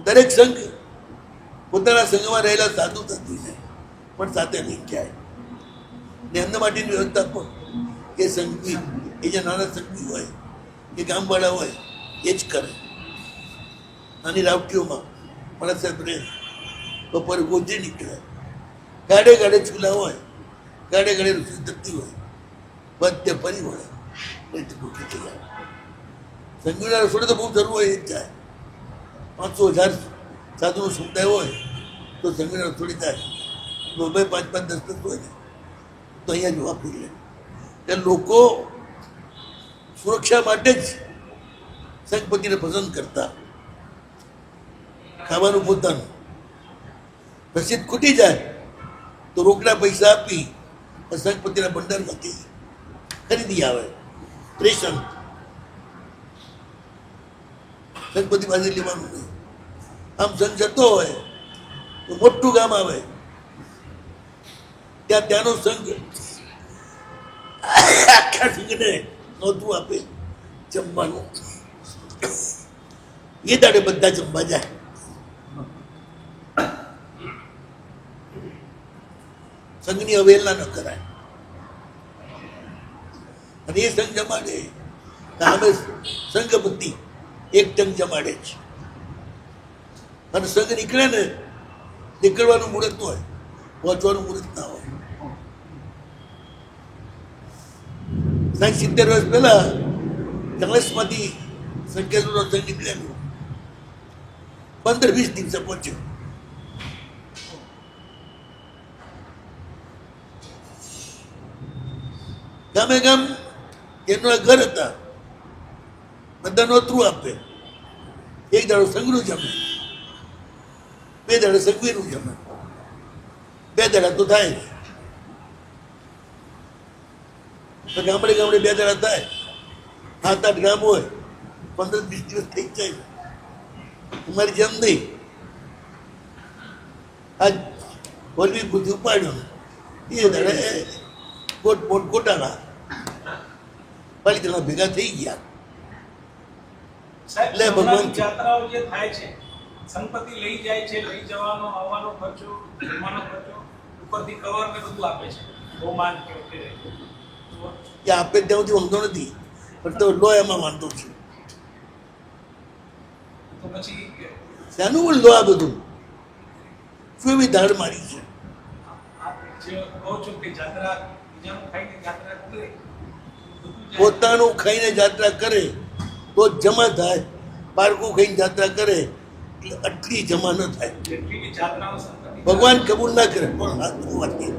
[SPEAKER 2] દરેક સંઘ પોતાના સંઘમાં રહેલા સાધુ સાધુને પણ સાથે લઈ જાય ને એમના માટેની વ્યવસ્થા પણ એ સંઘવી, એ જે નાના સંઘવી હોય, એ ગામવાળા હોય એ જ કરે. નાની રાવટીઓમાં મારા સાહેબ રહે, બપોરે ગોજી નીકળે, ગાડે ગાડે ચૂલા હોય, ગાડે ગાડે રસોઈ થતી હોય, બધે ફરી વળે ભૂખી થઈ જાય. સંઘવીના રસોડે તો બહુ જરૂર હોય એ જ જાય. 500,000 સાધુનો સમુદાય હોય તો સંઘવીના રસોડી થાય. 2-5, 10 હોય ને તો અહીંયા જ વાપરી લે. એટલે લોકો સુરક્ષા માટે જ સંઘપતિને પસંદ કરતા. ખાવાનું પોતાનું, રસીદ ખૂટી જાય તો રોકડા પૈસા આપી સંઘપતિના ભંડારમાંથી ખરીદી આવે. રેશન સંઘપતિ પાસે લેવાનું નહીં. આમ સંઘ જતો હોય તો મોટું ગામ આવે ત્યાંનો સંઘ આખા સંઘને નોંધવું આપે જમવાનું. એ દાડે બધા જમવા જાય. સંઘની અવહેલના ન કરાય. અને એ સંઘ જમાડે અમે સંઘપતિ એક ટંગ જમાડે છે. અને સંઘ નીકળે ને, નીકળવાનું મુહૂર્ત હોય, પહોંચવાનું મુહૂર્ત ના હોય. સાંઈ 70 વર્ષ પહેલા જંગલેશમાંથી સંકેતનો સંઘ નીકળેલું 15-20 દિવસે પહોંચ્યો. ગામે ગામ એમના ઘર હતા, બધા નોતરું આપે. એક દાડો સંઘનું જમે, 2 દાડો સંઘવીનું જમે, 2 દાડા તો થાય. ગામડે ગામડે 2 દાડા થાય. 7-8 ગામ હોય, 15-20 દિવસ થઈ જાય. તમારી જેમ નહીં. આજ વરવી બુદ્ધિ ઉપાડ્યો એ દાડે કોટ કોટાના પાલિકાના ભેગા થઈ ગયા.
[SPEAKER 7] સાહેબ,
[SPEAKER 2] લે ભગવાન.
[SPEAKER 7] ભગવાન જાત્રાઓ જે થાય છે, સંપત્તિ લઈ જાય છે, લઈ જવાનો આવવાનો ખર્ચો, જમવાનો ખર્ચો, ઉપરથી કવર ને બધું આપે છે, બહુમાન કે વગેરે.
[SPEAKER 2] એ આપે ત્યાં સુધી વાંધો નથી, પણ તો લો એમાં વાંધો છે.
[SPEAKER 7] તો પછી
[SPEAKER 2] શાનું પણ લો? આ બધું શું એવી ધાડ મારી છે?
[SPEAKER 7] આપ જે કહો છો કે જાત્રા બીજાનું ખાઈને જાત્રા કરે,
[SPEAKER 2] પોતાનું ખાઈને જાત્રા કરે તો જ જમા થાય. બાળકું ખાઈને જાત્રા કરે એટલે આટલી જમા ન થાય.
[SPEAKER 7] જેટલી બી જાત્રાઓ સંપત્તિ
[SPEAKER 2] ભગવાન કબૂલ ના કરે. પણ આ તો વાત નહીં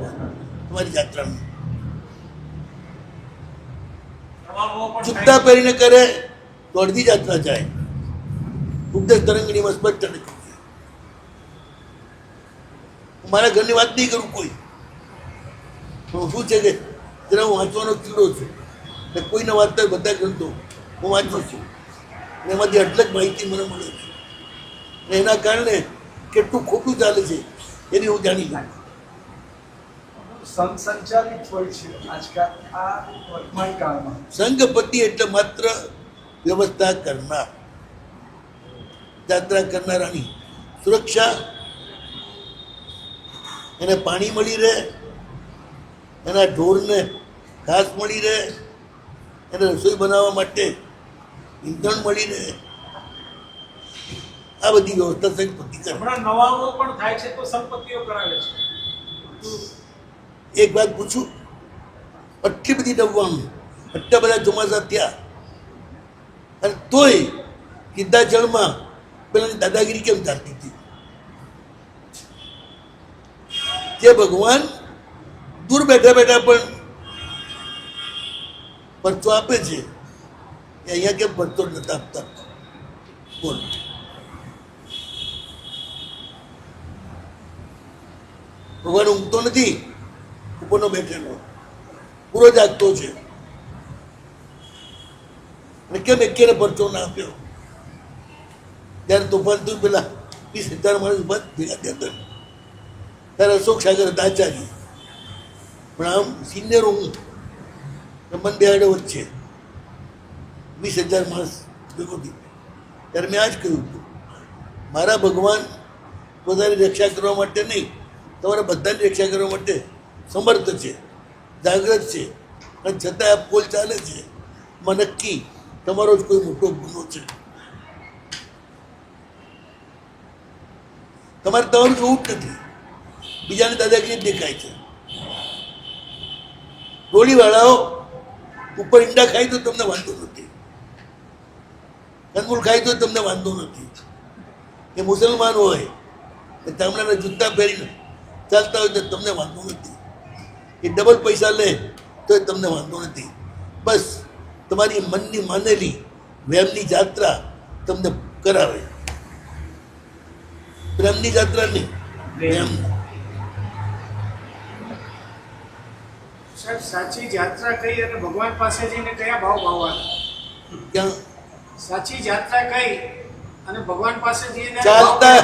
[SPEAKER 2] તમારી જાત્રાનું.
[SPEAKER 7] તમામો પણ
[SPEAKER 2] જૂતા પહેરીને કરે તો અડધી જાત્રા જાય. ઉપદેશ તરંગણીમાં સ્પષ્ટ લખ્યું છે. મારા ઘરની વાત નહીં કરું કોઈ. પણ શું છે કે જરા હું વાંચવાનો કીડો છું, એટલે કોઈને વાંચતા બધા ગ્રંથો હું વાંચું છું, અને એમાંથી આટલી જ માહિતી મને મળે છે. અને એના કારણે કેટલું ખોટું ચાલે છે એની હું જાણી લઉં.
[SPEAKER 4] સંઘ સંચાલિત હોય છે આજકાલ આ વર્તમાન કાળમાં.
[SPEAKER 2] સંઘપતિ એટલે માત્ર વ્યવસ્થા કરનાર, જાત્રા કરનારાની સુરક્ષા, એને પાણી મળી રહે, એના ઢોરને ઘાસ મળી રહે, એને રસોઈ બનાવવા માટે ઈંધણ મળી રહે, આ બધી વ્યવસ્થા સંઘપતિ કરે.
[SPEAKER 7] હમણાં નવાઓ પણ થાય છે તો સંપત્તિઓ કરાવે છે.
[SPEAKER 2] એક વાત પૂછું, આટલી બધી નવવાનું, આટલા બધા ચોમાસા થયા અને તોય સીધા જળમાં પેલાની દાદાગીરી કેમ ચાલતી હતી? જે ભગવાન દૂર બેઠા બેઠા પણ પરચો આપે છે, એ અહીંયા કેમ પરચો નથી આપતા? બોલ. ભગવાન ઊંઘતો નથી, ઉપરનો બેઠેલો પૂરો જાગતો છે. અને કેમ એકેને પરચો ના આપ્યો? ત્યારે તોફાન થયું પેલા 20,000 માણસ બંધ ભેગા થયા હતા. ત્યારે અશોક સાગર હતા આચાર્ય, પણ આમ સિનિયર હું મન બેહાડે વચ્ચે 20,000 માણસ ભેગો થયું. ત્યારે મેં આ જ કહ્યું હતું, મારા ભગવાન પોતાની રક્ષા કરવા માટે નહીં, તમારા બધાની રક્ષા કરવા માટે સમર્થ છે, જાગૃત છે, અને છતાં આ પોલ ચાલે છે. માં નક્કી તમારો જ કોઈ મોટો ગુનો છે. તમારે તમારું જોવું જ નથી, બીજાને દાદાગીરી જ દેખાય છે. ગોળીવાળાઓ ઉપર ઈંડા ખાય તો તમને વાંધો નથી, કંદમૂળ ખાય તો તમને વાંધો નથી. એ મુસલમાન હોય એ ચામડાના જૂતા પહેરીને ચાલતા હોય તો તમને વાંધો નથી. એ ડબલ પૈસા લે તો તમને વાંધો નથી. બસ તમારી મનની માનેલી વેમની જાત્રા તમને કરાવે. પ્રેમની જાત્રા નહીં, વેમ.
[SPEAKER 1] સાહેબ, સાચી યાત્રા કઈ અને ભગવાન પાસે જઈને કયા ભાવ ભાવવાના?
[SPEAKER 2] ક્યાં
[SPEAKER 1] સાચી યાત્રા કઈ અને ભગવાન પાસે જઈને
[SPEAKER 2] ચાલતા,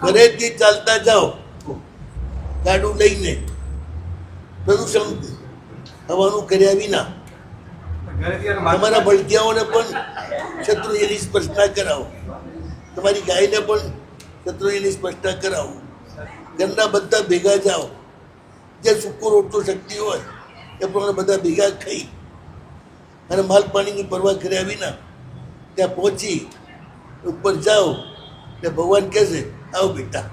[SPEAKER 2] ઘરેથી ચાલતા જાઓ ગાડું લઈને, પ્રદૂષણ હવાનું કર્યા વિના. તમારા બળદિયાઓને પણ શત્રુંજયની સ્પર્શના કરાવો, તમારી ગાયને પણ શત્રુંજયની સ્પર્શના કરાવો. ઘરના બધા ભેગા જાઓ, જે સૂકો રોટલો શક્તિ હોય એ પ્રમાણે બધા ભેગા ખાઈ અને માલ પાણીની પરવા કર્યા વિના ત્યાં પહોંચી ઉપર જાઓ એટલે ભગવાન કહેશે આવો બેટા.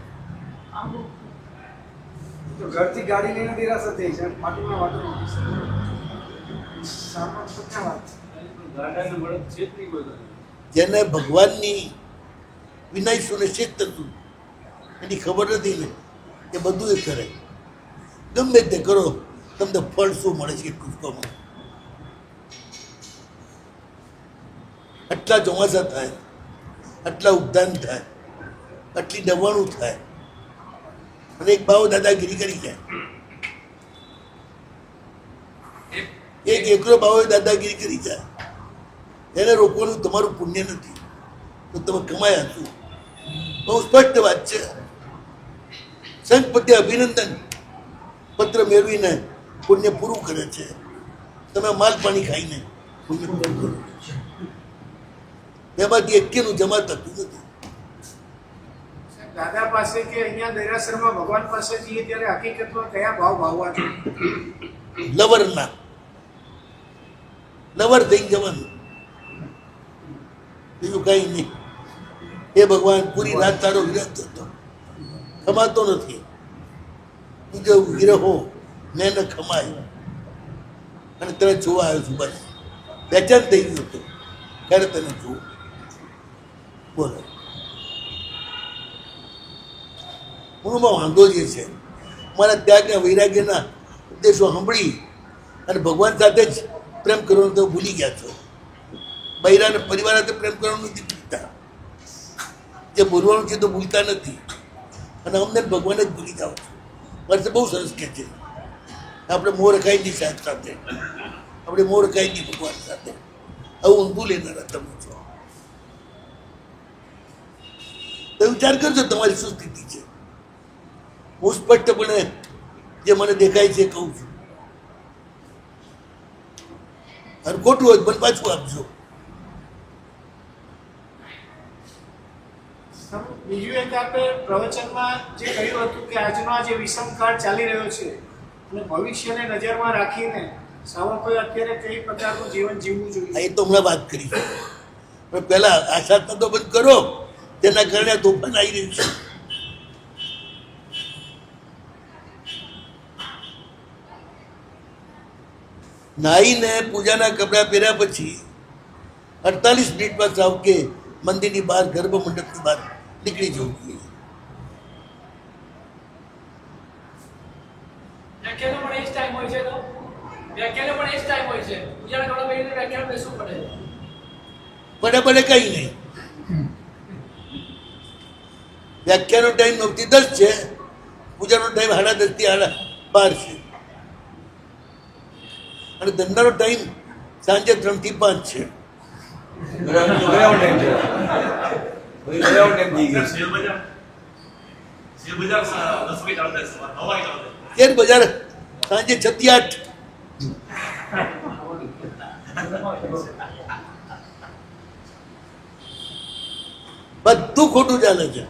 [SPEAKER 4] તો ઘરથી ગાડી લઈને દેરાસર થઈ છે, માટુમાં વાતો સામાન તો ક્યાં વાત?
[SPEAKER 2] જેને ભગવાનની વિનય સુનિશ્ચિત થતું એની ખબર નથી ને એ બધું એ કરે. ગમે તે કરો, તમને ફળ શું મળે છે એટલું જ કહો મને. આટલા ચોમાસા થાય, આટલા ઉદ્યાન થાય, આટલી દબાણું થાય, અને એક ભાવ દાદાગીરી કરી જાય. એક એકલો ભાવે દાદાગીરી કરી જાય. એને રોકવાનું તમારું પુણ્ય નથી, તો તમે કમાયા છો. બહુ સ્પષ્ટ વાત છે. સંઘપતિ અભિનંદન પત્ર મેળવીને પુણ્ય પૂરું કરે છે. તમે માલ પાણી ખાઈને પુણ્ય પૂરું કરો. એમાંથી એકેનું જમા થતું નથી.
[SPEAKER 1] દાદા પાસે કે અહીંયા દેરાસરમાં ભગવાન પાસે જઈએ ત્યારે હકીકતમાં કયા ભાવ ભાવવા જોઈએ?
[SPEAKER 2] લવરના લવર થઈ જવાનું, બીજું કઈ નહીં. એ ભગવાન પૂરી રાત તારો વિરાજ હતો, ખમાતો નથી. બીજો વિરહો ને ન ખમાય. અને તને જોવા આવ્યો છું, બસ બેચેન થઈ ગયું હતું ત્યારે તને જોવું. બોલો, પૂર્ણમાં વાંધો જે છે મારા ત્યાગના વૈરાગ્યના ઉપદેશો સાંભળી અને ભગવાન સાથે જ પ્રેમ કરવાનું તો ભૂલી ગયા છો. બૈરાને પરિવાર સાથે પ્રેમ કરવાનું નથી ભૂલતા, જે બોલવાનું છે તો ભૂલતા નથી. અને અમને ભગવાન જ ભૂલી જાઓ છો. મારે બહુ સરસ કહે છે, આપણે મોર ખાઈ દી સાહેબ સાથે, આપણે મોર ખાઈ દી ભગવાન સાથે. આવું ઊંધું લેનારા તમે છો. તો વિચાર કરજો તમારી શું સ્થિતિ છે. હું સ્પષ્ટપણે જે મને દેખાય છે કહું છું. અને ખોટું હોય મને પાછું આપજો.
[SPEAKER 1] બીજું એક આપે પ્રવચનમાં જે કહ્યું હતું કે આજનો આ જે વિષમકાળ ચાલી રહ્યો છે અને ભવિષ્યને નજરમાં રાખીને સાવકોએ અત્યારે કઈ પ્રકારનું જીવન જીવવું જોઈએ?
[SPEAKER 2] એ તો હમણાં વાત કરી, પણ પહેલા આશા તો બંધ કરો, જેના કારણે તોફાન આવી રહ્યું છે. નાહીને પૂજાના કપડાં પહેર્યા પછી 48 મિનિટમાં સાવકે મંદિરની બહાર ગર્ભ મંડપની બહાર નીકળી જવું જોઈએ.
[SPEAKER 9] વ્યાખ્યાનો પણ એ જ ટાઈમ હોય છે, તો વ્યાખ્યાનો પણ એ જ ટાઈમ હોય છે. પૂજાના કપડાં પહેરીને વ્યાખ્યાન બેસવું પડે.
[SPEAKER 2] પડે કઈ નહીં. વ્યાખ્યાનો ટાઈમ 9 થી 10 છે, પૂજાનો ટાઈમ 10:30 થી 12 છે. અને ધંધાનો ટાઈમ સાંજે 3 થી 5 છે.
[SPEAKER 5] શેર બજાર 10 વાગે ચાલુ થાય, સવાર 9 વાગે ચાલુ થાય.
[SPEAKER 2] શેર બજાર સાંજે 6 થી 8. બધું ખોટું ચાલે છે.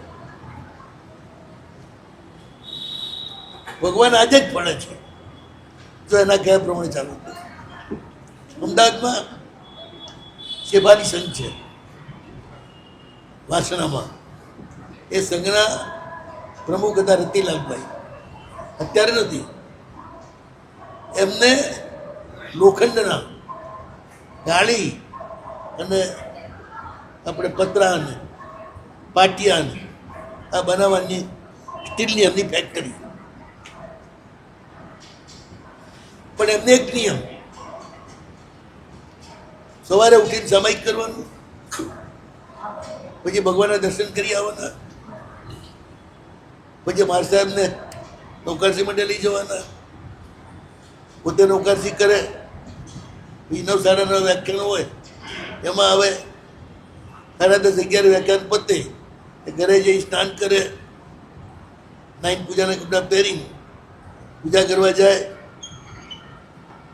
[SPEAKER 2] ભગવાન આજે જ પડે છે જો એના કયા પ્રમાણે ચાલુ થાય. અમદાવાદમાં શેફાલી સંઘ છે વાસણામાં, એ સંઘના પ્રમુખ હતા રતિલાલભાઈ, અત્યારે નથી. એમને લોખંડના ગાળી અને આપણે પતરા અને પાટિયા અને આ બનાવવાની સ્ટીલની એમની ફેક્ટરી. પણ એમને એક નિયમ, સવારે ઉઠીને સામાયિક કરવાનું, પછી ભગવાનના દર્શન કરી આવવાના, પછી માર સાહેબને નૌકારસી માટે લઈ જવાના, પોતે નૌકારસી કરે, પછી 9, 9:30 વ્યાખ્યાન હોય, એમાં હવે 10:30, 11 વ્યાખ્યાન પતે, ઘરે જઈ સ્નાન કરે, નાઈન પૂજાના કપડાં પહેરીને પૂજા કરવા જાય.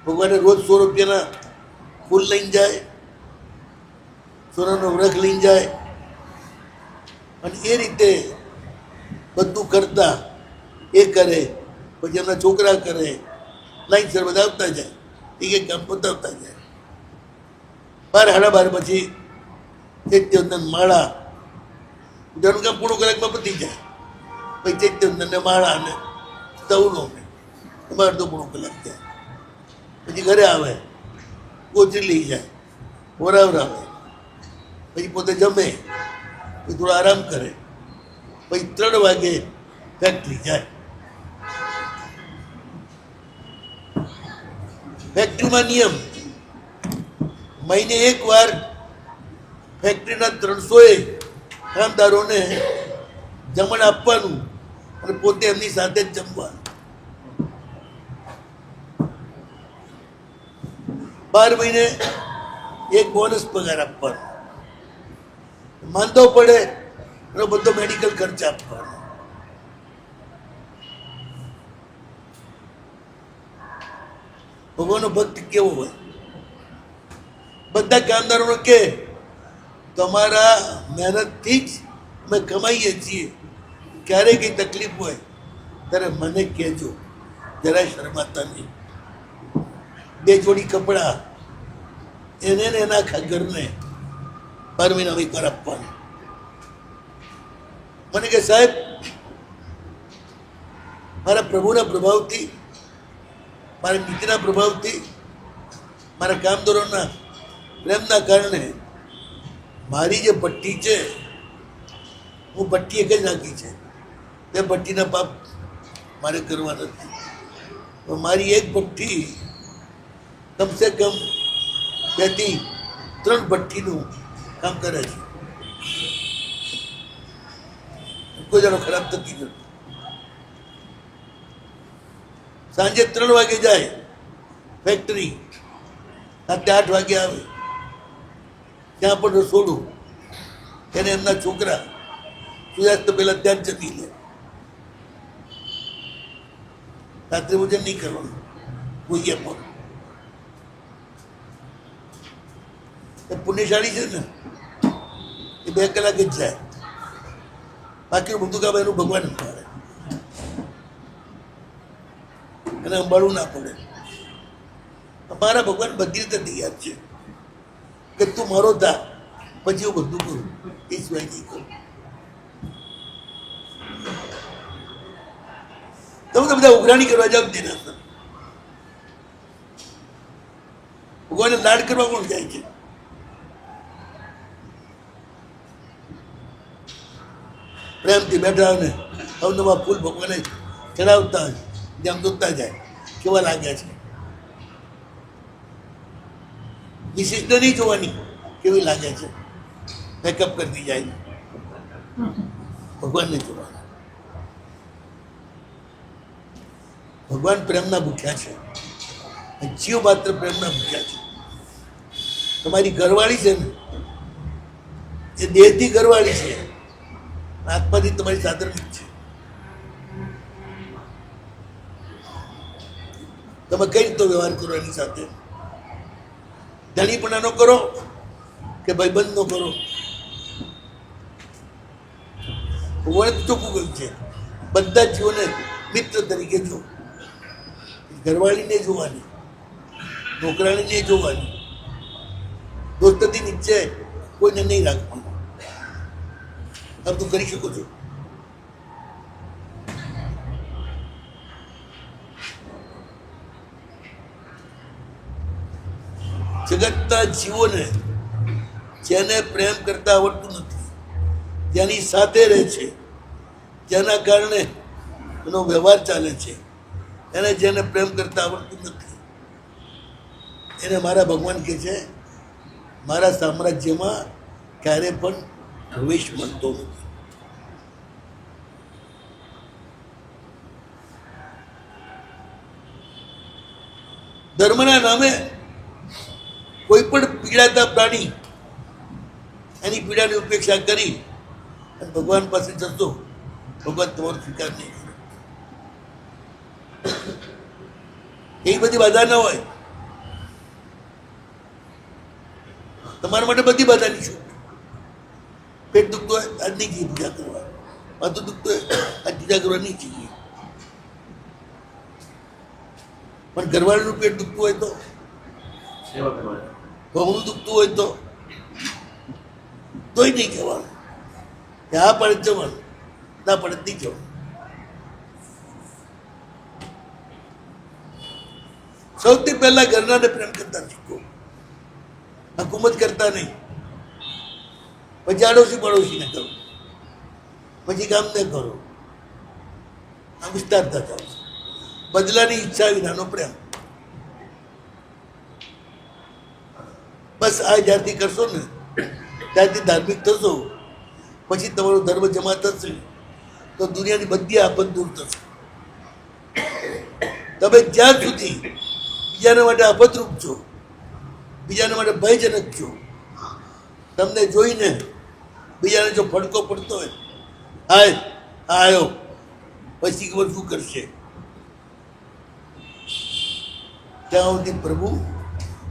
[SPEAKER 2] ભગવાને રોજ 100 રૂપિયાના ફૂલ લઈને જાય, સોનાનો વ્રખ લઈને જાય, અને એ રીતે બધું કરતા એ કરે. પછી એમના છોકરા કરે, લાઈનસર બધા આવતા જાય, એક કામ પતાવતા જાય. 12, 12:30 પછી ચૈત્યવંદન માળા, પૂજાનું કામ પૂર્ણ કલાકમાં પતી જાય. પછી ચૈત્યવંદનને માળા અને તવનો એમાં અડધો પૂર્ણ કલાક જાય. પછી ઘરે આવે, ગોચરી લઈ જાય, વરાવરાવે, પછી પોતે જમે, પછી થોડો આરામ કરે, પછી 3 વાગે ફેક્ટરી જાય. ફેક્ટરીમાં નિયમ, મહિને 1 વાર ફેક્ટરીના 300 કામદારોને જમણ આપવાનું અને પોતે એમની સાથે જ જમવાનું. 12 મહિને 1 બોનસ પગાર આપવાનો, માંદો પડે એનો બધો મેડિકલ ખર્ચ આપવાનો. ભગવાનનો ભક્ત કેવો હોય, બધા કામદારોનો કે તમારા મહેનતથી જ અમે કમાઈએ છીએ, ક્યારેય કંઈ તકલીફ હોય ત્યારે મને કહેજો, જરાય શરમાતા નહીં. 2 જોડી કપડાં એને ને એના આખા ઘરને 12 મહિના એકવાર આપવાનું. મને કે સાહેબ, મારા પ્રભુના પ્રભાવથી, મારા નીતિના પ્રભાવથી, મારા કામદારોના પ્રેમના કારણે મારી જે ભઠ્ઠી છે, હું ભઠ્ઠી એક જ નાખી છે, તે ભઠ્ઠીના પાપ મારે કરવા નથી. તો મારી એક ભઠ્ઠી કમસે કમ 2 થી 3 ભઠ્ઠીનું કામ કરે છે. કોઈ જણો ખરાબ થતી નથી. સાંજે 3 વાગે જાય ફેક્ટરી, રાતે 8 વાગે આવે. ત્યાં પણ રસોડું, એને એમના છોકરા સૂર્યાસ્ત પહેલા ત્યાં જ જમી લે. રાત્રે ભોજન નહીં કરવાનું કોઈએ પણ. એ પુણ્યશાળી છે ને, એ 2 કલાક જ જાય, બાકી બધું કામ એનું ભગવાન સંભાળે, એને સંભાળવું ના પડે. અમારા ભગવાન બધી રીતે તૈયાર છે કે તું મારો થા, પછી હું બધું કરું, એ સિવાય નહીં કરું. તમે તો બધા ઉઘરાણી કરવા જાવ તેના ભગવાનને લાડ કરવા કોણ જાય છે? પ્રેમથી બેઠા હોય ને અવનવા ફૂલ ભગવાને ચડાવતા હોય, જેમ જોતા જાય કેવા લાગ્યા છે. વિશિષ્ટ નહીં જોવાની કેવી લાગે છે, મેકઅપ કરતી જાય, ભગવાનને જોવાના. ભગવાન પ્રેમના ભૂખ્યા છે, જીવ માત્ર પ્રેમના ભૂખ્યા છે. તમારી ઘરવાળી છે ને એ દેહથી ઘરવાળી છે, આત્માથી તમારી સાધર્મિક છે. તમે કઈ રીતે વ્યવહાર કરો એની સાથે? ધણીપણાનો કરો કે ભાઈબંધનો કરો? ભગવાને ચોખ્ખું કહ્યું છે બધા જીવોને મિત્ર તરીકે જો. ઘરવાળીને જોવાની, નોકરાણીને જોવાની, દોસ્તથી નીચે કોઈને નહીં રાખવાનું. આમ તું કરી શકો છો. જગતના જીવોને જેને પ્રેમ કરતા આવડતું નથી, જેની સાથે રહે છે, જેના કારણે એનો વ્યવહાર ચાલે છે, એને જેને પ્રેમ કરતા આવડતું નથી, એને મારા ભગવાન કહે છે મારા સામ્રાજ્યમાં ક્યારે પણ પ્રવેશ મળતો નથી. ધર્મના નામે કોઈ પણ પીડાતા પ્રાણી એની પીડાની ઉપેક્ષા કરી અને ભગવાન પાસે જશો, ભગવાન તમારો સ્વીકાર નહીં કરે. એ બધી બાધા ન હોય. તમારા માટે બધી બાધાની છૂટ. પેટ દુખતો હોય આજ નહીં જઈએ પૂજા કરવા, માથું દુખતો હોય આજ પૂજા કરવા નહીં જઈએ. પણ ઘરવાળીનું પેટ દુખતું હોય તો, બહુનું દુખતું હોય તોય નહીં કહેવાનું કે હા પડે જવાનું, ના પડે નહીં જવાનું. સૌથી પહેલા ઘરનાને પ્રેમ કરતા શીખો, હકુમત કરતા નહીં. પછી આડોશી પડોશીને કરો, પછી ગામને કરો. આ વિસ્તારતા જાઓ. બદલાની ઈચ્છા વિનાનો પ્રેમ. બસ આ જ્યારથી કરશો ને ત્યારથી ધાર્મિક થશો, પછી તમારો ધર્મ જમા થશે તો દુનિયાની બધી આફત દૂર થશે. તમે જ્યાં સુધી બીજાના માટે આફતરૂપ છો, બીજાના માટે ભયજનક છો, તમને જોઈને બીજાને જો ફડકો પડતો હોય આય આવ્યો પછી ખબર શું કરશે, ત્યાં સુધી પ્રભુ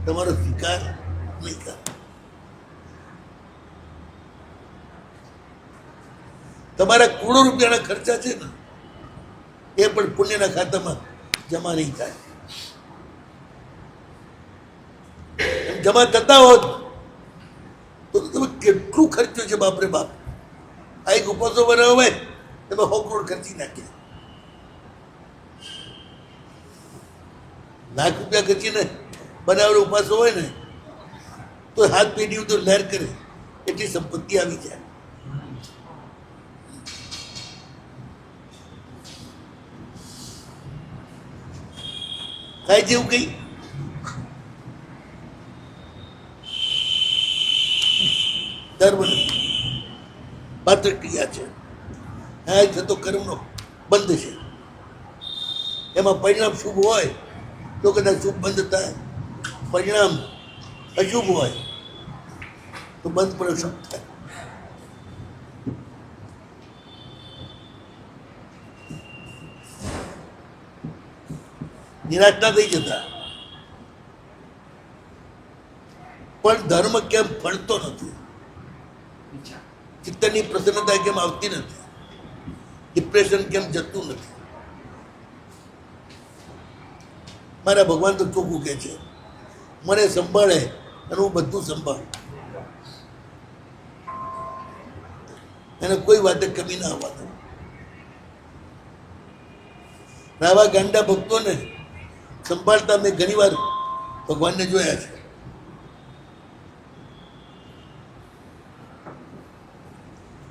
[SPEAKER 2] તમારો સ્વીકાર નહીં કરે. તમારા કરોડો રૂપિયાના ખર્ચા છે ને એ પણ પુણ્યના ખાતામાં જમા નહીં થાય. જમા થતા હોત તો તમે કેટલું ખર્ચ્યું છે બાપરે બાપ. આ એક ઉપાસો બનાવ્યો હોય તમે 100 કરોડ ખર્ચી નાખ્યા. લાખ રૂપિયા ખર્ચીને બનાવેલો ઉપાસો હોય ને તો હાથ પેઢી તો લહેર કરે એટલી સંપત્તિ આવી જાય. થાય જેવું કઈ ધર્મ નથી, માત્ર ક્રિયા છે. આ થતો કર્મનો બંધ છે. એમાં પરિણામ શુભ હોય તો કદાચ શુભ બંધ થાય, પરિણામ અશુભ હોય તો બંધ પણ અશુભ થાય. નિરાશ ના થઈ જતા. પણ ધર્મ કેમ ફળતો નથી? ચિત્તની પ્રસન્નતા કેમ આવતી નથી? ડિપ્રેશન કેમ જતું નથી? મારા ભગવાન તો ચોખ્ખું કહે છે મને સંભાળે અને હું બધું સંભાળું. એને કોઈ વાતે કમી ના આવવા દઉં. આવા ગાંડા ભક્તોને સંભાળતા મેં ઘણી વાર ભગવાનને જોયા છે.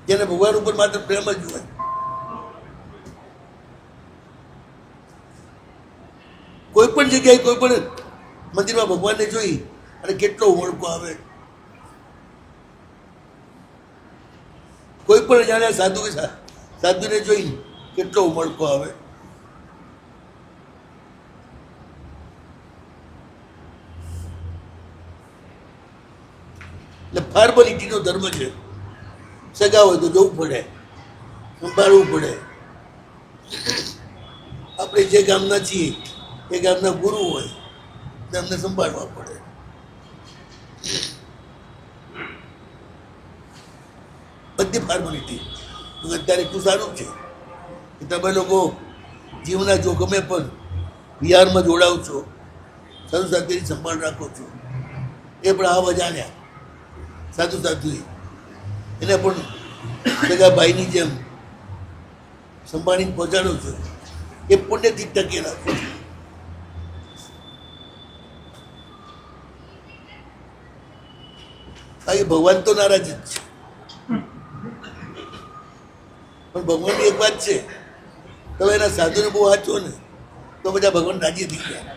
[SPEAKER 2] જેને ભગવાન ઉપર માત્ર પ્રેમ જ હોય. કોઈ પણ જગ્યાએ કોઈ પણ મંદિરમાં ભગવાનને જોઈ અને કેટલો ઉમળકો આવે. કોઈ પણ જાણે સાધુને જોઈ કેટલો ઉમળકો આવે. એટલે ફોર્માલિટીનો ધર્મ છે. સગા હોય તો જવું પડે, સંભાળવું પડે. આપણે જે ગામના છીએ એ ગામના ગુરુ હોય તો એમને સંભાળવા પડે. બધી ફોર્માલિટી. અત્યારે એટલું સારું છે કે તમે લોકો જીવના જોખમે પણ વિહારમાં જોડાવ છો, સાધુ સાધુની સંભાળ રાખો છો. એ પણ આ અજાણ્યા સાધુ સાધુ એને પણ સગા ભાઈની જેમ સંભાળીને પહોંચાડો છો. એ પુણ્યથી ટકેલા છો. બાકી ભગવાન તો નારાજ જ છે. પણ ભગવાનની એક વાત છે, તમે એના સાધુને બહુ વાંચો ને તો બધા ભગવાન રાજી થઈ ગયા.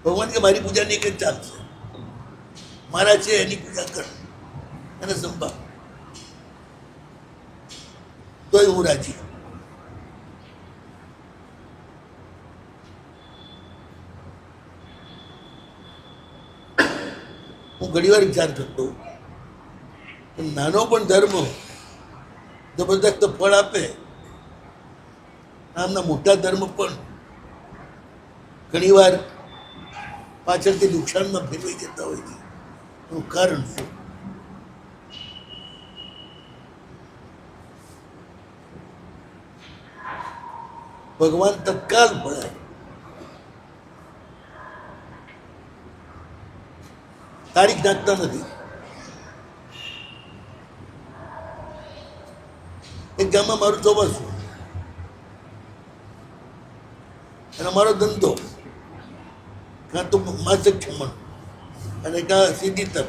[SPEAKER 2] ભગવાન કે મારી પૂજા નહીં કરી ચાલશે, મારા છે એની પૂજા કર અને સંભાળ, તોય હું રાજી. હું ઘણી વાર વિચાર કરતો, નાનો પણ ધર્મ જબરદસ્ત ફળ આપે, આમના મોટા ધર્મ પણ ઘણીવાર પાછળથી નુકસાનમાં ફેરવાઈ જતા હોય છે. એનું કારણ શું? ભગવાન તત્કાલ મળે, તારીખ નાખતા નથી. એક ગામમાં મારું ચોમાસું અને મારો ધંધો, કાં તો માસિક ખમણ અને કાં સીધી તક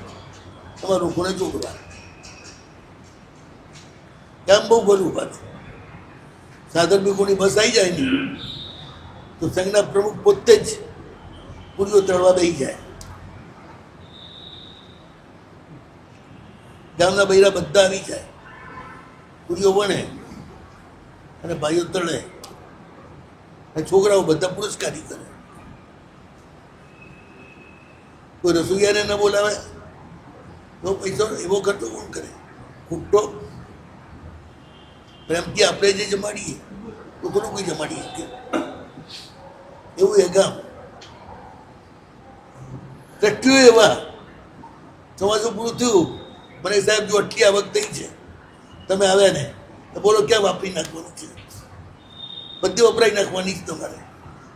[SPEAKER 2] તમારા લોકોને ચોકવા. ગામ બહુ ભલું પાછું. સાધન બી કોની બસ આવી જાય ને તો સંઘના પ્રમુખ પોતે જ પૂરીઓ તળવા બેસી જાય. ગામના બૈરા બધા આવી જાય, પૂરીઓ વણે અને ભાઈઓ તળે, અને છોકરાઓ બધા પુરસ્કારી કરે. કોઈ રસોઈયાને ન બોલાવે તો પૈસો એવો ખર્ચો કોણ કરે? ખૂટતો પ્રેમથી આપણે જે જમાડીએ તો થોડું કોઈ જમાડીએ કે એવું એ ગામ. ટટ્ટીઓ એવા. ચોમાસું પૂરું થયું, મને સાહેબ જો આટલી આવક થઈ છે, તમે આવ્યા ને તો બોલો ક્યાં વાપરી નાખવાનું છે? બધી વપરાઈ નાખવાની જ તમારે.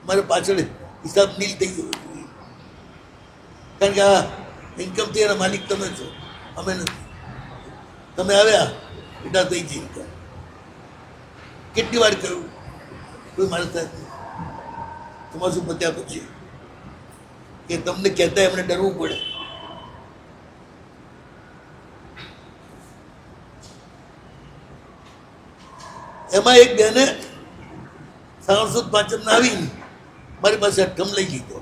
[SPEAKER 2] મારે પાછળ હિસાબ નીલ થઈ ગયો જોઈએ, કારણ કે આ ઇન્કમથી એના માલિક તમે છો, અમે નથી. તમે આવ્યા એટલા થઈ છે ઇન્કમ. કેટલી વાર કહ્યું કોઈ માણસ થાય ચોમાસું પત્યા પછી કે તમને કહેતા એમને ડરવું પડે. એમાં એક બેને 365 આવીને મારી પાસે અટકમ લઈ લીધો.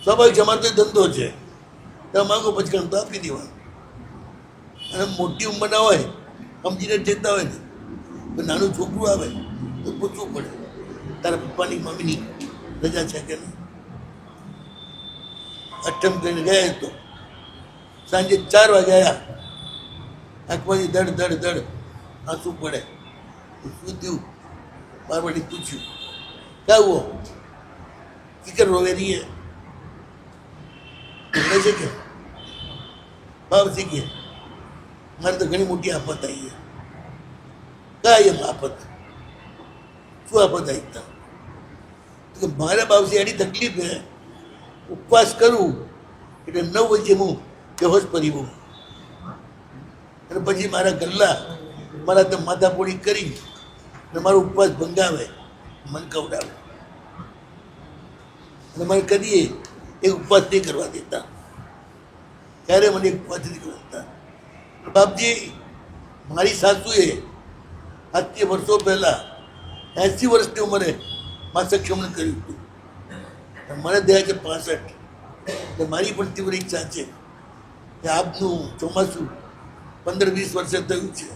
[SPEAKER 2] સ્વાભાવિક છે, અમારો તો ધંધો છે, ત્યાં માંગો પચકાણ તો આપી દેવાનું. અને મોટી ઉંમરના હોય, સમજીને જતા હોય ને તો નાનું છોકરું આવે તો પૂછવું પડે તારા પપ્પાની મમ્મીની રજા છે કે નહીં. અઠમ કરીને ગયા તો સાંજે 4 વાગે આવ્યા, આંખમાંથી ધડ ધડ ધડ આંસુ પડે. શું થયું? બારવાડી પૂછ્યું, ક્યાં હુઓ? ફિકર રોવે રહી છે કે ભાવ શીખીએ, મારે તો ઘણી મોટી આફત આવી છે. કાંઈ એમ આફત? શું આફત આવી તા? તો મારા બાપસી એની તકલીફ હે, ઉપવાસ કરું એટલે 9 વાગે હું બેહોશ પડી હોઉં, અને પછી મારા ગલ્લા મારા તો માથાપોડી કરી અને મારો ઉપવાસ ભંગાવે, મન કવડાવે. અને મને કદીએ એક ઉપવાસ નહીં કરવા દેતા, ત્યારે મને એક ઉપવાસ નહીં કરવા દેતા. બાપજી, મારી સાસુએ આજથી વર્ષો પહેલાં 80 વર્ષની ઉંમરે માસિક ક્ષમણ કર્યું હતું. મને થયા છે 65. એટલે મારી પણ તીવ્ર ઈચ્છા છે કે આપનું ચોમાસું 15-20 વર્ષે થયું છે,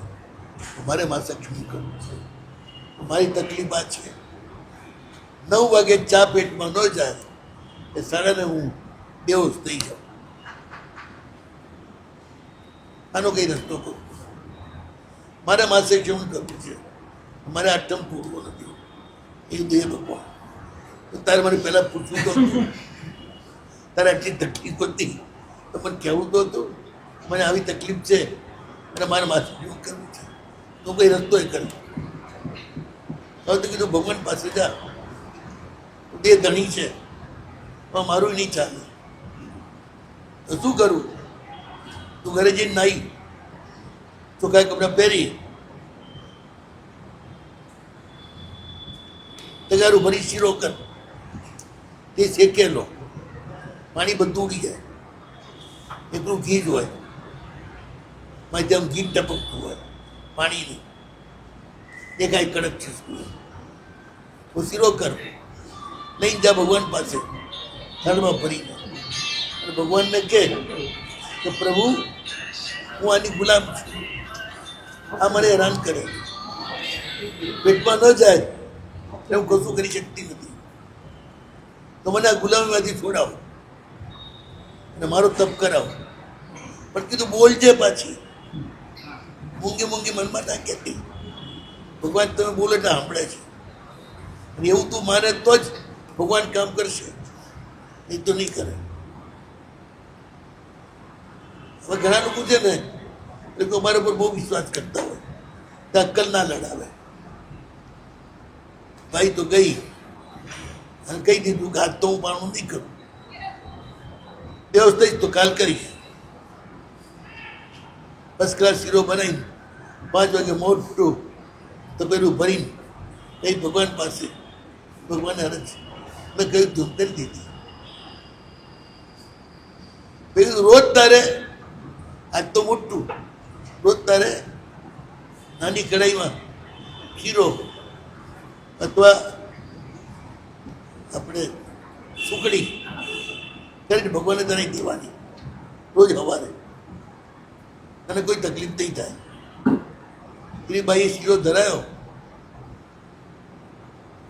[SPEAKER 2] મારે માસિક ક્ષમણ કરવું છે. મારી તકલીફ આ છે, 9 વાગે ચા પેટમાં ન જાય એ સાડાને હું બેહોશ થઈ જાઉં. આનો કઈ રસ્તો કરું. મારે માસે ક્ષણ કરવું છે, મારે આઠમ પૂરવો નથી. એ દે ભગવાન. તો તારે મને પહેલાં પૂછવું તો હતું, તારે આટલી તકલીફ હતી તો મને કહેવું તો હતું મને આવી તકલીફ છે અને મારે માસે ક્ષણ કરવું છે, તો કઈ રસ્તો એ કર્યો. હવે તો કીધું ભગવાન પાસે જા, બે ધણી છે પણ મારું નહીં ચાલે. તો શું કરું? તું ઘરે જઈને નાહી ચોખ્ખા કપડાં પહેરી તગારું ભરી શીરો કર, તે શેકેલો, પાણી બધું ઉડી જાય, એટલું ઘી જ હોય, મારે જેમ ઘી ટપકતું હોય પાણી નહીં, દેખાય કડક છે. તો શીરો કર, લઈને જા ભગવાન પાસે થાળમાં ભરીને, અને ભગવાનને કહે કે પ્રભુ હું આની ગુલામ છું, આ મને હેરાન કરે, પેટમાં ન જાય એટલે હું કશું કરી શકતી નથી, તો મને આ ગુલામીમાંથી છોડાવો અને મારો તપ કરાવો. પણ કીધું બોલજે પાછી, મૂંગી મૂંગી મનમાં ના કહેતી. ભગવાન તમે બોલો એટલે સાંભળે છે, અને એવું તું માને તો જ ભગવાન કામ કરશે, નહીં તો નહીં કરે. હવે ઘણા લોકો છે ને એ લોકો અમારા પર બહુ વિશ્વાસ કરતા હોય તો અક્કલ ના લડાવે. ભાઈ તો ગઈ અને કહી દીધું કે આજ તો હું પાણું નહીં કરું, વ્યવસ્થિત તો કાલ કરીશ. ફર્સ્ટ ક્લાસ શીરો બનાવીને 5 વાગે મોટું તપેલું ભરીને કઈ ભગવાન પાસે, ભગવાન અરજ મેં કહ્યું ધૂમ કરી દીધી. મેં રોજ તારે આજ તો મોટું, રોજ તારે નાની કઢાઈમાં શીરો અથવા આપણે સુકડી કરીને ભગવાનને તને દેવાની રોજ સવારે, અને કોઈ તકલીફ નહીં થાય. એ બાઈએ શીરો ધરાયો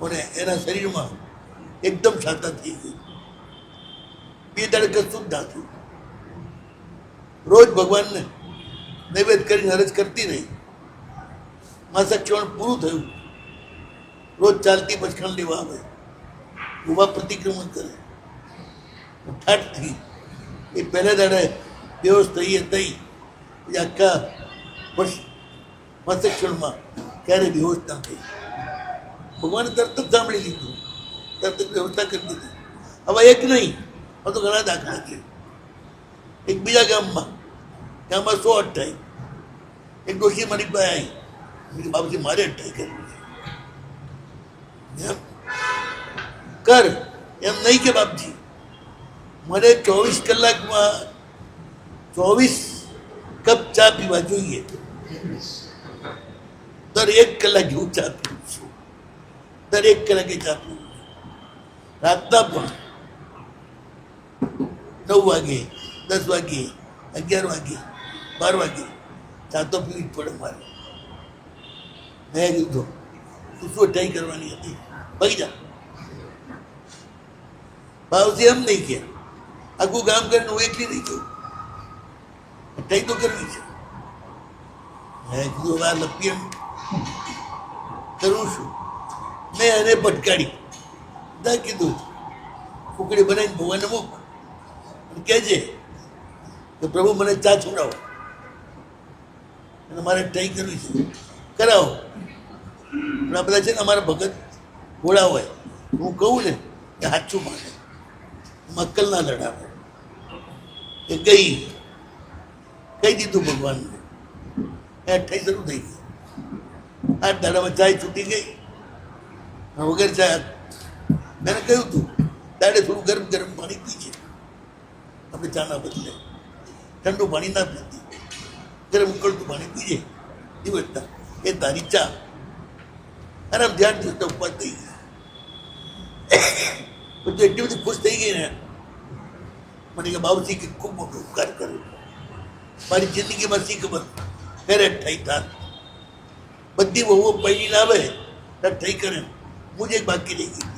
[SPEAKER 2] અને એના શરીરમાં એકદમ શાંતા થઈ ગઈ. 2 દાડે કશું જ ના થયું. રોજ ભગવાનને નૈવેદ્ય કરીને અરજ કરતી રહી. માસક ક્ષણ પૂરું થયું, રોજ ચાલતી પચખણ લેવા આવે, ઉભા પ્રતિક્રમણ કરે, ઠાઠ થઈ. એ પહેલા દાડે બેહોશ થઈ થઈ આખા વર્ષ માસક ક્ષણમાં ક્યારે બેહોશ ના થઈ. ભગવાને તરત જ સાંભળી લીધું, તરત જ વ્યવસ્થા કરી દીધી. હવે એક નહીં, હવે તો ઘણા દાખલા છે. એક બીજા ગામમાં 100 અઠાઈ, એક ડોશી મારી પાસે આવી, બાબુજી મારે અઠાઈ કરવી છે. એમ કર, એમ નહીં કે બાપજી મને 24 કલાકમાં 24 કપ ચા પીવા જોઈએ, દર 1 કલાકે હું ચા પીવું છું, દર 1 કલાકે ચા પીવું છું. રાતના પણ 9 વાગે, 10 વાગે, 11 વાગે, 12 વાગે ચા તો પીવી જ પડે મારે. મેં કીધું તું શું અઠાઈ કરવાની હતી, ભાગી જા. ભાવથી એમ નહીં કે આખું ગામ કરીને હું એકલી નહીં કહું, અઠાઈ તો કરવી છે. મેં કીધું આ લપી એમ કરું છું. મેં એને પટકાડી ના કીધું કુકડી બનાવીને ભગવાનને મૂક અને કહેજે કે પ્રભુ મને ચા છોડાવો અને મારે અઠાઈ કરવી છે, કરાવો. પણ આ બધા છે ને અમારા ભગત ઘોડા હોય, હું કહું ને કે સાચું માને, અક્કલ ના લડાવે. એ કહી દીધું ભગવાનને, એ અઠાઈ શરૂ થઈ ગઈ. 8 દાડામાં ચાય છૂટી ગઈ, વગર ચા. મેં કહ્યું તું દાડે થોડું ગરમ ગરમ પાણી પીજે, આપણે ચાના બદલે ઠંડુ પાણી ના પીતી, ગરમ ઉકળતું પાણી પીજે દિવસના, એ તારી ચા. આરામ ધ્યાન દિવસના ઉપવાસ થઈ ગયા. બધું એટલી બધી ખુશ થઈ ગઈ ને મને કે બાબુજી કે ખૂબ મોટો ઉપકાર કર્યો, મારી જિંદગીમાં શી ખબર ફેરે થઈ થાત. બધી વહુઓ પહેરીને આવે થઈ કરે, હું જ એક બાકી રહી ગઈ.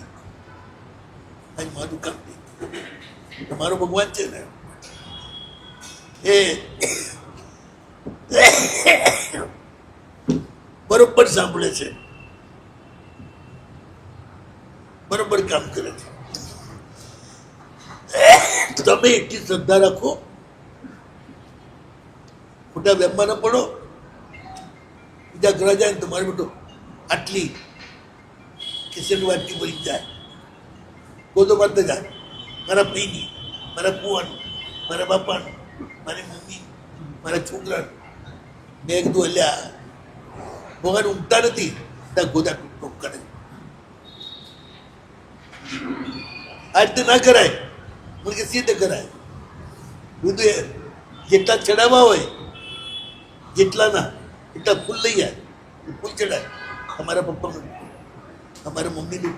[SPEAKER 2] અહીં મારું કામ નહીં. તમારો ભગવાન છે ને એ બરોબર સાંભળે છે, બરોબર કામ કરે છે. તમે એટલી શ્રદ્ધા રાખો, ખોટા વેમમાં ન પડો. બીજા ઘરે જાય ને તમારે બેટો આટલી કિશનની વાટકી ભરી જાય, ગોદો મારતા જાય. મારા ભાઈની, મારા પુવાનું, મારા બાપાનું, મારી મમ્મી, મારા છોકરાનું. મેં કીધું અલ્યા ભગવાન ઊંઘતા નથી, ત્યાં ગોદા ટૂંક કરે. આ રીતે ના કરાય, મને કે સીધે કરાય. કીધું જેટલા ચડાવવા હોય જેટલાના એટલા ફૂલ લઈ જાય, ફૂલ ચડાય. અમારા પપ્પાનું, અમારા મમ્મીનું,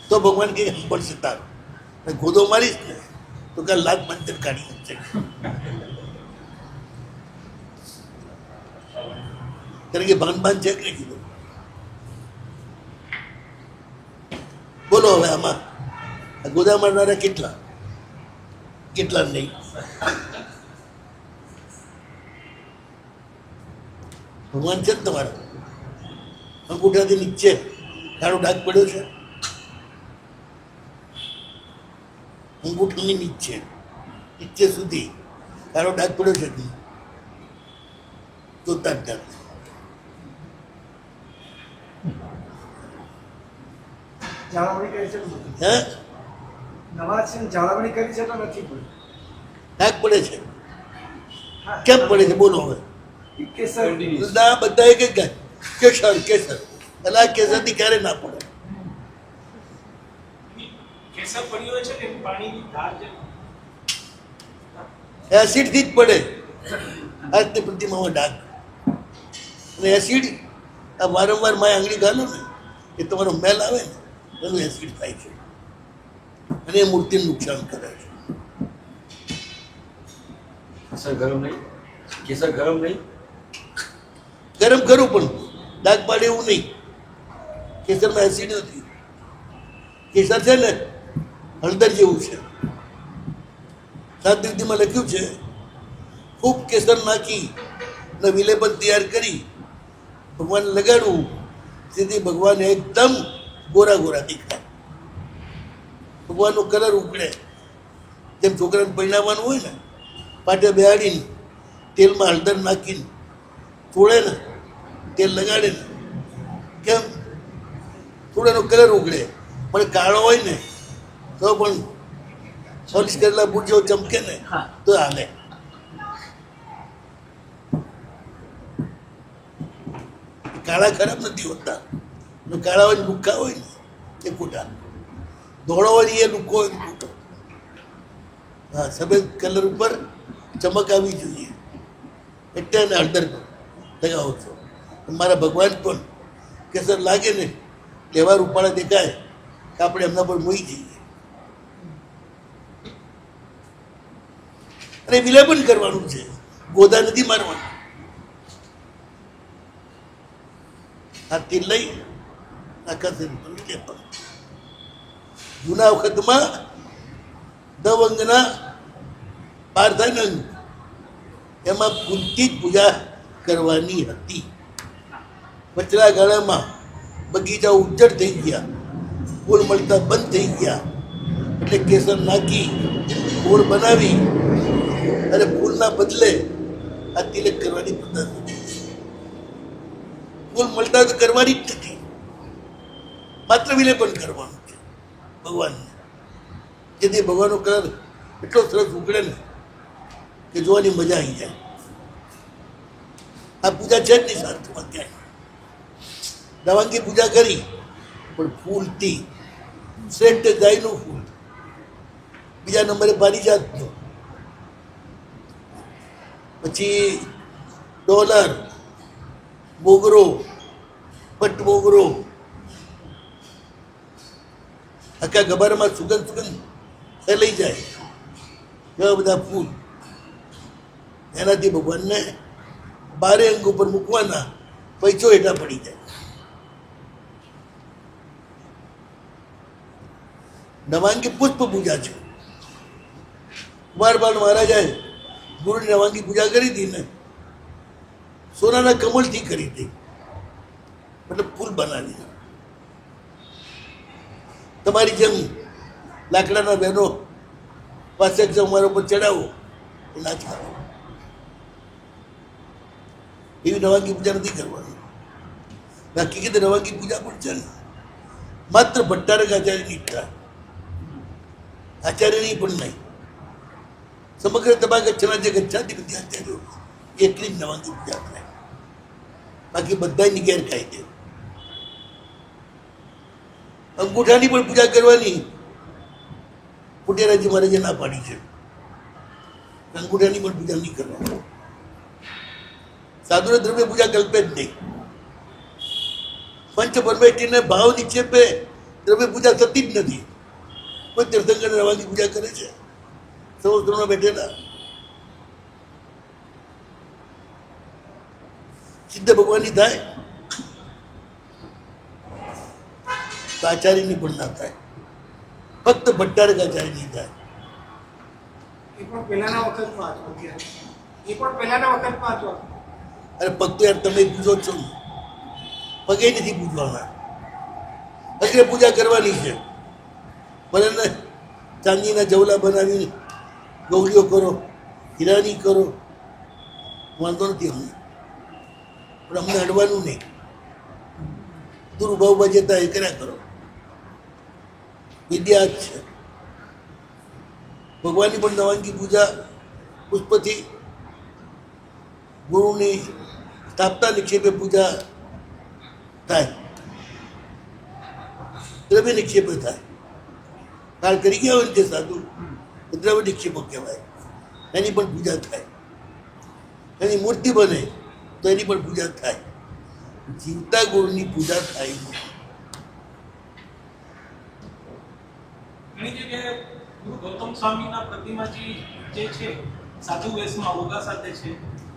[SPEAKER 2] તો ભગવાન કે પડશે તારું. ગોદો મારીશ ને તો કાલ લાખ મંતર કાઢી શકશે. કારણ કે ભાન છે કે કીધું. બોલો હવે આમાં ગોદા મારનારા કેટલા કેટલા નહીં. ભગવાન છે ને તમારા અંગૂઠાથી નીચે કાળો ડાઘ પડ્યો છે, અંગૂઠાની નીચે નીચે સુધી કાળો ડાઘ પડ્યો છે. જોતા જ નથી.
[SPEAKER 4] જાળવણી કરી છે તો નથી.
[SPEAKER 2] હે
[SPEAKER 4] નવા છે ને જાળવણી કરી છે તો નથી પડી.
[SPEAKER 2] ડાઘ પડે છે. કેમ પડે છે બોલો હવે.
[SPEAKER 4] કેસર
[SPEAKER 2] ના બધા એક જ ગાય કેસર કેસર. એટલે આ કેસરથી ક્યારે ના પડે.
[SPEAKER 7] કેસર પડ્યું હોય છે ને પાણીની ધાર જે
[SPEAKER 2] એસિડથી જ પડે આ રીતે પ્રતિમામાં ડાઘ. અને એસિડ આ વારંવાર માય આંગળી ગાલો ને એ તમારો મેલ આવે ને એનું એસિડ થાય છે અને એ મૂર્તિને નુકસાન કરે છે.
[SPEAKER 3] કેસર ગરમ નહીં, કેસર ગરમ નહીં.
[SPEAKER 2] ગરમ કરું પણ ડાઘ પાડે એવું નહીં. કેસરમાં એસિડ નથી. કેસર છે ને હળદર જેવું છે. શાસ્ત્રીમાં લખ્યું છે ખૂબ કેસર નાખી ને વિલેપન તૈયાર કરી ભગવાન લગાડવું, તેથી ભગવાન એકદમ ગોરા ગોરા દેખાય. ભગવાનનો કલર ઉકળે. જેમ છોકરાને પરિણાવવાનું હોય ને પાટે બેહાડીને તેલમાં હળદર નાખીને થોડે ને તેલ લગાડે ને કેમ થોડાનો કલર ઉકળે. પણ કાળો હોય ને તો પણ પોલિશ કરેલા બુટ જેવો ચમકે ને તો હાલે. કાળા ખરાબ નથી હોતા. કાળા હોય લુક્કા હોય ને એ ખોટા. ધોળો હોય એ લુક્કો હોય ખોટો. હા, સફેદ કલર ઉપર ચમક આવવી જોઈએ એટલે એને હળદર લગાવો છો. મારા ભગવાન પણ કેસર લાગે ને એવા રૂપાળા દેખાય કે આપણે એમના પર મોહી જઈએ. અને વિલેપન કરવાનું છે, ગોદા નથી મારવાનું. આ તેલ લઈ આખા શરીર પર વિલેપન. જૂના વખતમાં દવંગના 12 થાય ને એમાં ફૂલથી જ પૂજા કરવાની હતી. વચલા ગાળામાં બગીચા ઉજ્જડ થઈ ગયા, ફૂલ મળતા બંધ થઈ ગયા, એટલે કેસર નાખી ફૂલ બનાવી અને ફૂલના બદલે આ તિલક કરવાની પદ્ધતિ. ફૂલ મળતા તો કરવાની જ નથી, માત્ર વિલેપન કરવાનું છે ભગવાનને. જેથી ભગવાનનો કલર એટલો સરસ ઉકળે ને કે જોવાની મજા આવી જાય. આ પૂજા છે જ નહીં શાસ્ત્રમાં ક્યાંય. દવાંગી પૂજા કરી પણ ફૂલથી શ્રેષ્ઠ ગાયનું ફૂલ, બીજા નંબરે પારિજાતનું, પછી ડોલર, મોગરો, પટ મોગરો, આખા ગબારમાં સુગંધ સુગંધ ફેલાઈ જાય એવા બધા ફૂલ. એનાથી ભગવાનને 12 અંગ ઉપર મૂકવાના, પૈસો હેઠા પડી જાય. નવાંગી પુષ્પ પૂજા છે. કુમારબાન મહારાજાએ ગુરુની નવાંગી પૂજા કરી હતી ને, સોનાના કમળથી કરી હતી, મતલબ ફૂલ બનાવી. તમારી જેમ લાકડાના બહેનો પાસે અમારા ઉપર ચડાવો એ ના ચાલે. એવી નવાંગી પૂજા નથી કરવાની. હકીકતે નવાંગી પૂજા પણ છે ને માત્ર ભટ્ટારક આચાર્યની ઈચ્છા, આચાર્યની પણ નહીં. સમગ્ર તમારા કચ્છના જે ગચ્છાથી બધી આચાર્યો એટલી જ નવાંગી પૂજા થાય, બાકી બધાની ગેરકાયદે. અંગૂઠાની પણ પૂજા કરવાની પુટેરાજી મહારાજે ના પાડી છે. અંગૂઠાની પણ પૂજા નહીં કરવાની. સાધુને દ્રવ્ય પૂજા કલ્પે જ નહીં. પંચ પરમેષ્ઠીને ભાવ નિક્ષેપે દ્રવ્ય પૂજા થતી જ નથી. કોઈ તીર્થંકર નવાંગી પૂજા કરે છે સહસ્ત્રોમાં બેઠેલા? સિદ્ધ ભગવાનની થાય તો આચાર્યની પણ ના થાય, ફક્ત ભટ્ટારક આચાર્યની થાય.
[SPEAKER 4] એ પણ પહેલાના વખતમાં હતો. એ પણ પહેલાના વખતમાં હતો.
[SPEAKER 2] અરે પગ તો યાર તમે પૂછો છો ને, પગે નથી પૂજવાના. અગ્રે પૂજા કરવાની છે, ભલે ચાંદીના જવલા બનાવીને ગૌરીઓ કરો, હીરાની કરો, વાંધો નથી અમને, પણ અમને અડવાનું નહીં. દુર્ભાવમાં જતા એ કર્યા કરો. વિદ્યા જ છે. ભગવાનની પણ નવાંગી પૂજા પુષ્પથી, ગુરુની સ્થાપના નિક્ષેપે પૂજા થાય, દ્રવ્ય નિક્ષેપે થાય. કાળ કરી ગયા હોય ને તે સાધુ, દ્રવ્ય નિક્ષેપો કહેવાય. એની પણ પૂજા થાય. એની મૂર્તિ બને તો એની પણ પૂજા થાય. જીવતા ગુરુની પૂજા થાય નહીં.
[SPEAKER 7] ઘણી જગ્યાએ ગુરુ ગૌતમ સ્વામીના પ્રતિમાજી જે છે સાધુ વેશમાં ઓગા સાથે છે,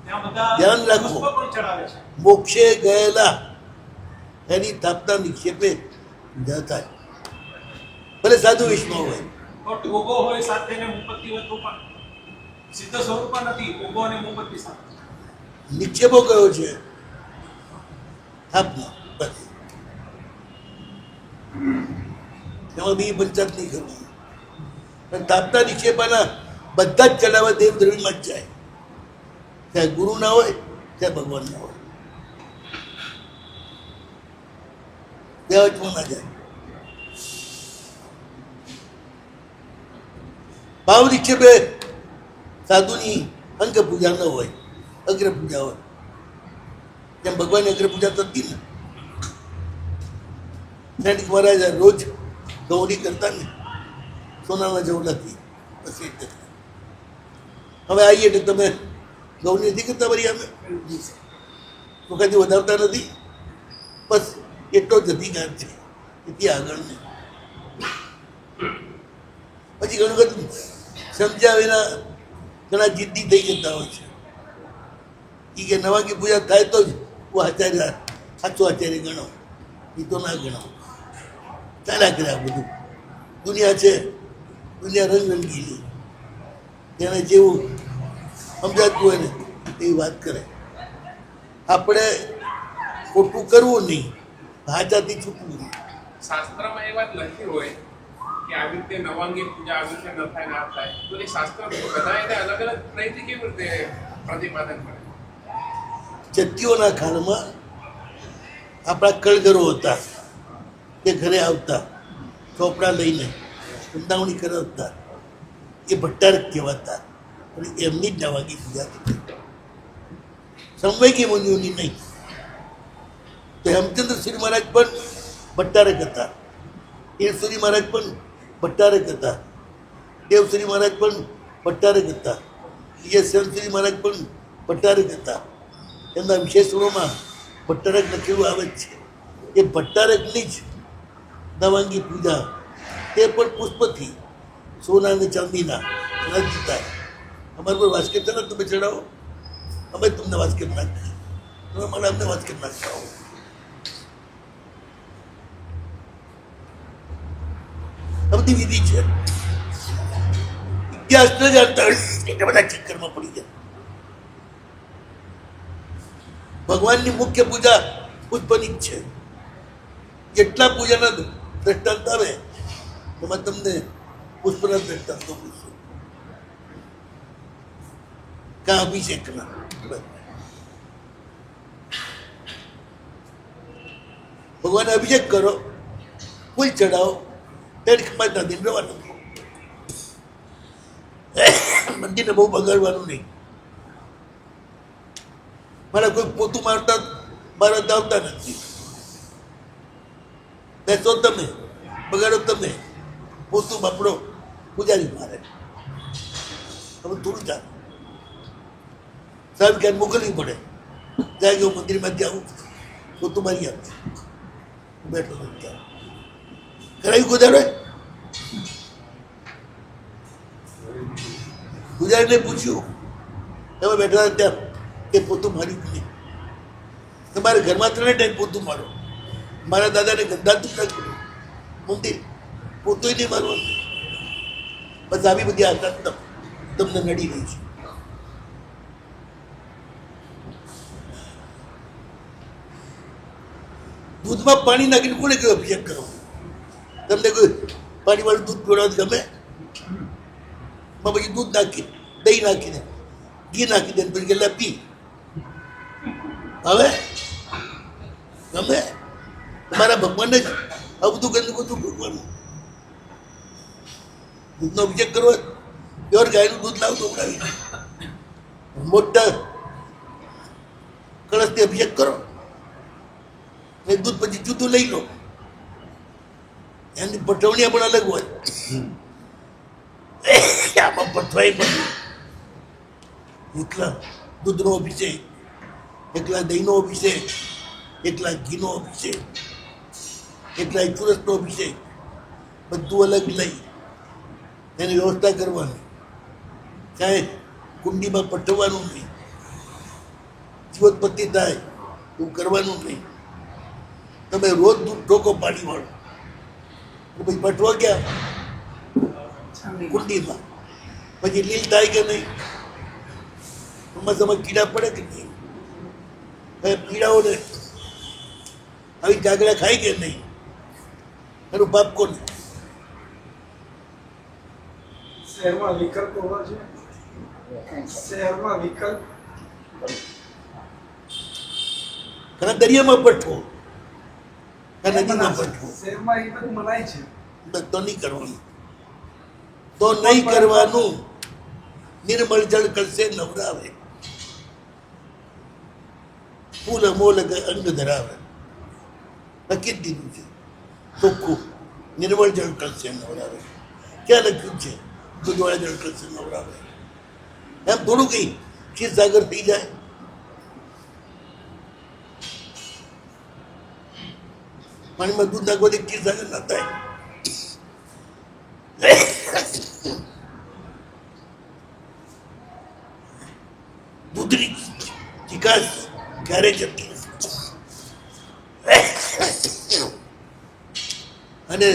[SPEAKER 7] ત્યાં બધા
[SPEAKER 2] ધ્યાન રાખો.
[SPEAKER 7] પુષ્પ પણ ચડાવે છે.
[SPEAKER 2] મોક્ષે ગયેલા એની સ્થાપના નિક્ષેપે પૂજા થાય, ભલે સાધુ વિષ્ણુ હોય.
[SPEAKER 7] પણ ઓગો હોય સાથે ને મુપત્તિ હોય તો પણ સિદ્ધ સ્વરૂપમાં નથી. ઓગો અને મુપત્તિ સાથે
[SPEAKER 2] નિક્ષેપો કયો છે? સ્થાપના, બસ. એમાં બી પંચાયત નહીં કરવાની. પણ સ્થાપના નિક્ષેપાના બધા જ ચડાવવા દેવ દ્રવ્યમાં જ જાય. ચાહે ગુરુ ના હોય ચાહે ભગવાન ના હોય, દેવચમાં ના જાય. ભાવ નિક્ષેપે સાધુની અંગ પૂજા ન હોય, અગ્ર પૂજા હોય. જેમ ભગવાનની અગ્ર પૂજા થતી ને, સૈનિક મહારાજ રોજ ગૌરી કરતા ને સોનાના જવલાથી. બસ એ જ. હવે આવીએ એટલે તમે ગૌરી નથી કરતા વળી? અમે વખતે વધારતા નથી. બસ એટલો જ અધિકાર છે, એથી આગળ નહીં. પછી ઘણું બધું સમજ્યા વિના ઘણા જિદ્દી થઈ જતા હોય છે. એ કે નવાંગી પૂજા થાય તો જ હું આચાર્ય, સાચો આચાર્ય ગણો, એ તો ના ગણો. ચાલ્યા કરે આ બધું. દુનિયા છે, દુનિયા રંગરંગીલી. જેને જેવું સમજાતું હોય ને એવી વાત કરે. આપણે ખોટું કરવું નહીં, હાચાથી છૂટવું નહીં.
[SPEAKER 10] શાસ્ત્રમાં એ વાત લખી હોય કે આવી રીતે નવાંગી પૂજા આવી રીતે ન થાય ના થાય, તો એ શાસ્ત્ર બધા એને અલગ અલગ રીતે કેવી રીતે પ્રતિપાદન કરે?
[SPEAKER 2] જતીઓના કાળમાં આપણા કળગરો હતા, તે ઘરે આવતા ચોપડા લઈને ઊંડાવણી કરાવતા, એ ભટ્ટારક કહેવાતા. પણ એમની જ નવાંગી પૂજા થતી, સંવેગી મુનિઓની નહીં. તો હેમચંદ્ર શ્રી મહારાજ પણ ભટ્ટારક હતા, ઈરસુરી મહારાજ પણ ભટ્ટારક હતા, દેવશ્રી મહારાજ પણ ભટ્ટારક હતા, શ્રી મહારાજ પણ ભટ્ટારક હતા. એમના વિશેષણોમાં ભટ્ટારક લખેલું આવે જ છે. એ ભટ્ટારકની જ નવાંગી પૂજા, તે પણ પુષ્પથી, સોના અને ચાંદીના રજ થાય. અમારા પર વાસ્કેટ છે ને, તમે ચડાવો, અમે તમને વાસ્કેટ નાખીએ, તમે મને અમને વાસ્કેટ નાખતા હો. હવે બધી વિધિ છે. ઇતિહાસ ન જાણતા હોય એટલે બધા ચક્કરમાં પડી જાય. ભગવાનની મુખ્ય પૂજા પુષ્પની જ છે. જેટલા પૂજાના દ્રષ્ટાંત આવે એમાં તમને પુષ્પના દ્રષ્ટાંતો પૂછો. કાં અભિષેકના. ભગવાનને અભિષેક કરો, ફૂલ ચડાવો, તેની ખમાજ ના દિન રવાનું. મંદિરને બહુ બગાડવાનું નહીં. મારા કોઈ પોતું મારતા મારા આવતા નથી. બેસો તમે, બગાડો તમે, પોતું બાપડો પૂજારી મારે. તમે થોડું ચાલો સાહેબ ક્યાં મોકલવી પડે. જાય કે હું મંદિરમાં જાઉં પોતું મારી આપે બેઠો ત્યાં કરાયું ગુજારો. ગુજારીને પૂછ્યું તમે બેઠા ત્યાં કે પોતું માર્યું નહીં. તમારે ઘરમાં 3 ટાઈમ પોતું મારો. મારા દાદાને ગંધાતું નાખ્યું મંદિર પોતું નહીં મારવાનું. બસ આવી બધી આઘાત તમને નડી રહી છે. દૂધમાં પાણી નાખીને કોને કયો અભિષેક કરો? તમને કોઈ પાણી વાળું દૂધ પીવડાવવું ગમે? પછી દૂધ નાખી દહીં નાખીને ઘી નાખી દે પછી ગયેલા પી. હવે ગમે? તમારા ભગવાનને જ આ બધું ગંદુ બધું ભગવાનનું દૂધનો અભિષેક કરવો પ્યોર ગાયનું દૂધ લાવતો ઉડાવી મોટા કળશથી અભિષેક કરો. એ દૂધ પછી જુદું લઈ લો. એની પટવણીયા પણ અલગ હોય. આમાં પટવાય પણ એકલા દૂધનો અભિષેક, એકલા દહીંનો અભિષેક, એકલા ઘીનો અભિષેક, એકલા ચુરસનો અભિષેક, બધું અલગ લઈ એની વ્યવસ્થા કરવાની. કાંઈ કુંડીમાં પટવવાનું નહીં. જીવોત્પત્તિ થાય એવું કરવાનું નહીં. તમે રોજ દૂધ ઠોકો પાણી વાળો પછી પટવો ક્યાં? કુંડીમાં. પછી લીલ થાય કે નહીં? એમાં તમે કીડા પડે કે નહીં? કીડાઓને આવી કાગડા ખાય કે નહીં? એનું પાપ કોને?
[SPEAKER 4] શહેરમાં વિકલ્પ હોવા જોઈએ. શહેરમાં વિકલ્પ
[SPEAKER 2] ઘણા દરિયામાં પટવો, નદીમાં પટવો.
[SPEAKER 4] શહેરમાં એ બધું મનાય છે.
[SPEAKER 2] તો નહીં કરવાનું. તો નહીં કરવાનું. નિર્મળ જળ કળશે નવરાવે, ફૂલ અમોલ અંગ ધરાવે. નક્કી જ દીધું છે ચોખ્ખું. નિર્મળ જળ કળશે નવરાવે. ક્યાં લખ્યું છે? દૂધવાળા જળ કળશે નવરાવે. એમ થોડું કઈ ક્ષીરસાગર થઈ જાય. પાણીમાં દૂધ નાખવાથી ક્ષીરસાગર ના થાય. દૂધની ચિકાસ ક્યારે જતી અને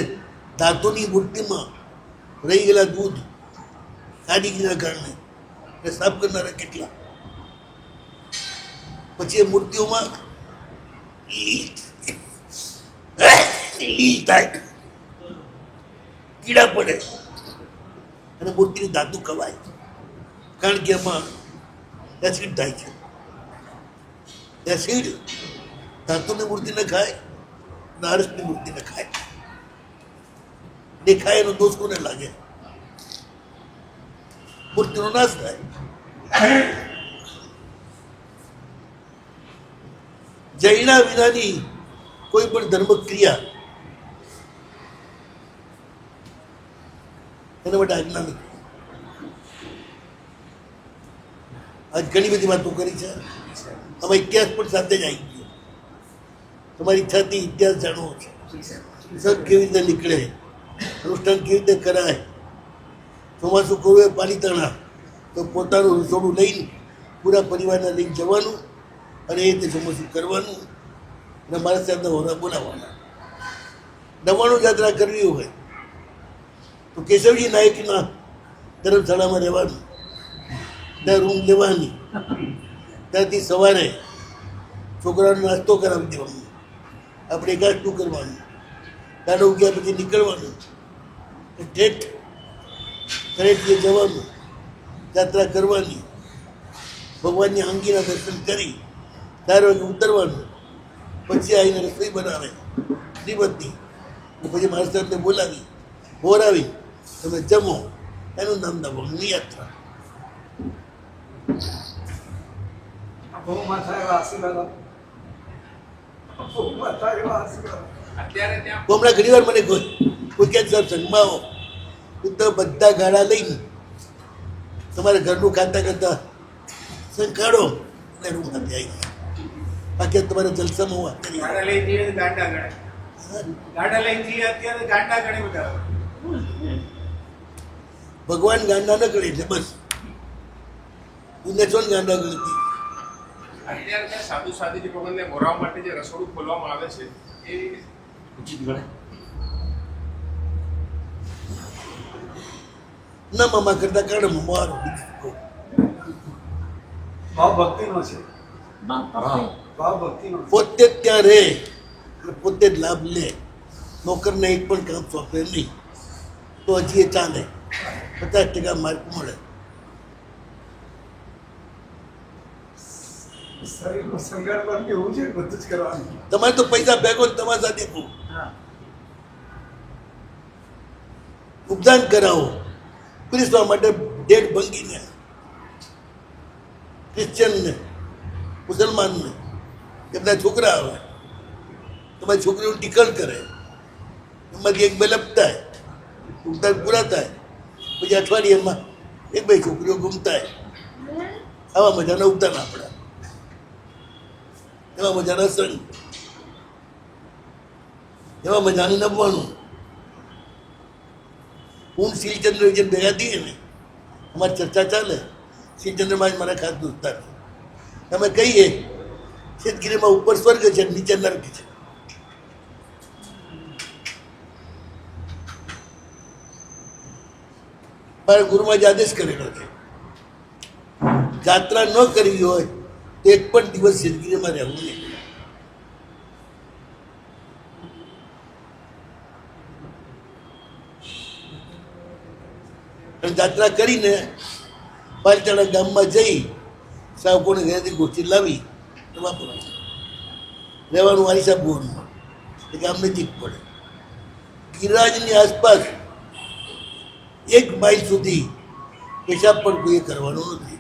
[SPEAKER 2] ધાતુની મૂર્તિમાં રહી ગયેલા દૂધ કાઢીના કારણે એ સાફ કરનારા કેટલા? પછી એ મૂર્તિઓમાં લીલ થાય, કીડા પડે અને મૂર્તિની ધાતુ કવાય. કારણ કે એમાં એસિડ થાય છે. એસિડ ધાતુની મૂર્તિને ખાય, નારસની મૂર્તિને ખાય. દેખાય એનો દોષ કોને લાગે? મૂર્તિનો નાશ થાય. જૈના વિનાની કોઈ પણ ધર્મ ક્રિયા એના માટે આજ્ઞા નથી. આજ ઘણી બધી વાતો કરી છે. આમાં ઇતિહાસ પણ સાથે જ આવી ગયો. તમારી ઈચ્છાથી ઇતિહાસ જાણવો છે. સગ કેવી રીતે નીકળે, અનુષ્ઠાન કેવી રીતે કરાય. ચોમાસું કરવું એ પાલીતાણા તો પોતાનું રસોડું લઈને પૂરા પરિવારને લઈને જવાનું અને એ રીતે ચોમાસું કરવાનું અને મારા સાહેબને હોરા બોલાવવાના. 99 યાત્રા કરવી હોય તો કેશવજી નાયકના ધર્મશાળામાં રહેવાનું, ત્યાં રૂમ લેવાની, ત્યાંથી સવારે છોકરાઓને નાસ્તો કરાવી દેવાનો, આપણે એકાદું કરવાનું, દાડો ગયા પછી નીકળવાનું, ઠેઠ ઘરેથી જવાનું, યાત્રા કરવાની, ભગવાનની આંગીના દર્શન કરી 4 વાગે ઉતરવાનું, પછી આવીને રસોઈ બનાવે શ્રીમતી, પછી મારા સાહેબને બોલાવી બોરાવી તમે જમો, એનું નામ દબાણની યાત્રા.
[SPEAKER 4] બહુ માથા એવા આશીર્વાદ આપો. બહુ માથા એવા આશીર્વાદ.
[SPEAKER 10] અત્યારે ત્યાં
[SPEAKER 2] તો હમણાં ઘણી વાર મને કોઈ ક્યાંક સાહેબ સંઘમાં આવો તો બધા ગાડા લઈને તમારે ઘરનું ખાતા કરતા સંખાડો અને રૂમમાંથી આવી જાય. બાકી તમારે જલસામાં વાત કરી
[SPEAKER 4] ગાડા લઈ જઈએ તો ગાંડા ગણે. ગાડા લઈને જઈએ અત્યારે ગાંડા ગણી બધા.
[SPEAKER 2] ભગવાન ગાંડા ન કરે એટલે બસ તું છો ને ગાંડા ગણતી.
[SPEAKER 10] અત્યારે ત્યાં સાધુ સાધુજી ભગવાનને મોરાવા માટે જે રસોડું ખોલવામાં આવે છે એ
[SPEAKER 3] ઉચિત ગણાય.
[SPEAKER 2] ના મામા કરતા કારણ મારો
[SPEAKER 4] ભાવ ભક્તિનો છે.
[SPEAKER 3] હા.
[SPEAKER 4] ભાવ ભક્તિનો છે.
[SPEAKER 2] પોતે જ ત્યાં રહે એટલે પોતે જ લાભ લે, નોકરને એક પણ કામ સોંપે નહીં, તો હજી એ ચાલે, 50% માર્ક મળે.
[SPEAKER 4] શરીરનો સંઘર્ષ પણ કેવું છે બધું જ કરવાનું.
[SPEAKER 2] તમારે તો પૈસા ભેગો જ તમારા દેખો, ઉપદાન કરાવો, પીરસવા માટે ડેડ ભંગીને, ક્રિશ્ચિયનને, મુસલમાનને, એ બધા છોકરા આવે, તમારી છોકરીઓ ટીકલ કરે, એમાંથી 1-2 લપ થાય, ઉપદાન પૂરા થાય, પછી અઠવાડિયામાં 1-2 છોકરીઓ ગુમતાય. આવા મજાના ઉપદાન આપણા, એવા મજાના સંગ, એવા મજાનું નમવાનું. હું શીલચંદ્ર જેમ ભેગા થઈએ ને અમારી ચર્ચા ચાલે, શીલચંદ્રમાં જ મારા ખાસ દોસ્તાર છે. અમે કહીએ શેતગીરીમાં ઉપર સ્વર્ગ છે, નીચે નર્ક છે. મારા ગુરુમાં જ આદેશ કરેલો છે, જાત્રા ન કરવી હોય તો 1 પણ દિવસ શેતગીરીમાં રહેવું નહીં. અને જાત્રા કરીને પાલચાણા ગામમાં જઈ સાવકોને ઘરેથી ગોઠી લાવી વાપરવાનું, રહેવાનું આરીસા બોરમાં, એ ગામ નજીક પડે. ગિરિરાજની આસપાસ 1 માઇલ સુધી પેશાબ પણ કોઈએ કરવાનો નથી.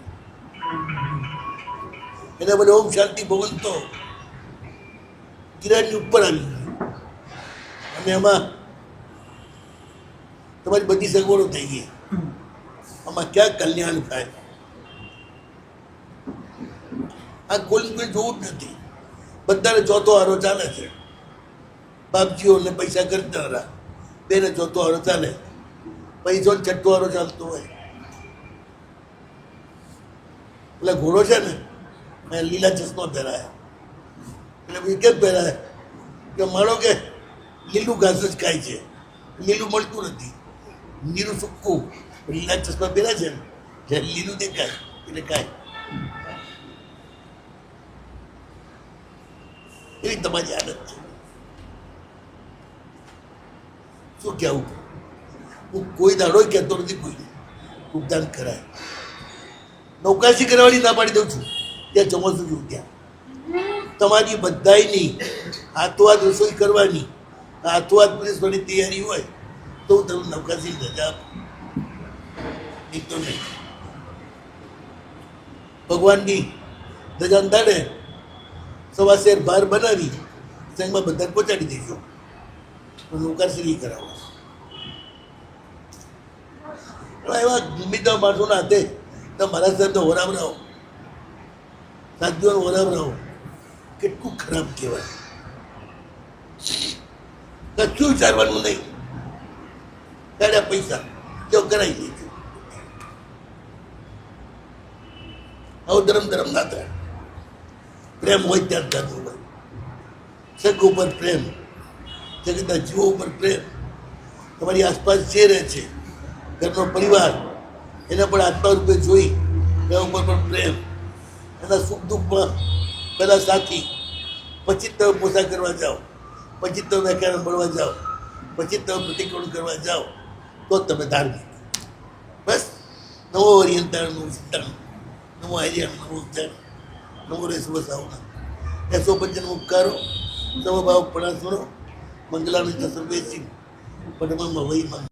[SPEAKER 2] એના બદલે ઓમ શાંતિ ભવન તો ગિરિરાજની ઉપર આવી ગયું, અને એમાં તમારી બધી સગવડો થઈ ગઈ. આમાં ક્યાં કલ્યાણ થાય? આ કોઈ જોવું જ નથી. બધાને ચોથો હારો ચાલે છે, બાપજીઓને પૈસા કરતા રહ્યા, 2 ને ચોથો હારો ચાલે, પૈસો 6થો હારો ચાલતો હોય. પેલા ઘોડો છે ને મેં લીલા ચશ્મા પહેરાયા, એટલે પછી કેમ પહેરાય કે માનો કે લીલું ઘાસ જ ખાય છે, લીલું મળતું નથી, લીલું સૂકું, લીલા ચશ્મા પહેર્યા છે ને જ્યારે લીલું દેખાય એટલે કાંઈ. એવી તમારી આદત છે. શું કહેવું? હું કોઈ દાડો કહેતો નથી કોઈને ઉપદાન કરાય. નૌકાશી કરવાની ના પાડી દઉં છું ત્યાં ચોમાસું છું ત્યાં. તમારી બધાયની હાથોહાથ રસોઈ કરવાની, હાથોહાથ પીરસવાની તૈયારી હોય તો હું તમને નૌકાશી રજા આપું, નહીં તો નહીં. ભગવાનની ધજા દાડે 1.25 શેર બહાર બનાવી સંઘમાં બધાને પહોંચાડી દઈશું, નૌકાશ્રી કરાવો. એવા ઉમેદવાર માણસોના હાથે તો મારા સાહેબ તો હોરાવરાવો, સાધુઓને હોરાવરાવો, કેટલું ખરાબ કહેવાય. કશું વિચારવાનું નહીં, કાઢ્યા પૈસા જો કરાવી દીધું. આવો ધર્મ ના થાય. પ્રેમ હોય ત્યાં થતું હોય. સગ ઉપર પ્રેમ, જગતના જીવો ઉપર પ્રેમ. તમારી આસપાસ જે રહે છે ઘરનો પરિવાર એને પણ આત્મા રૂપે જોઈ એના ઉપર પણ પ્રેમ, એના સુખ દુઃખમાં પહેલાં સાથી, પછી તમે પોતા કરવા જાઓ, પછી તમે વ્યાખ્યાન મળવા જાઓ, પછી તમે પ્રતિક્રમણ કરવા જાઓ, તો જ તમે ધાર્મિક. બસ નવો ઓરિયંતાણ, નવું સિદ્ધાંત, નવો આર્યણ, નવું ઉચ્ચારણ, નવો રેસવ સાવના એસો પંચન ઉપકારો સમભાવ પણાસુરો મંગલાની સર્વેસી પરમમ વૈ મંગલ.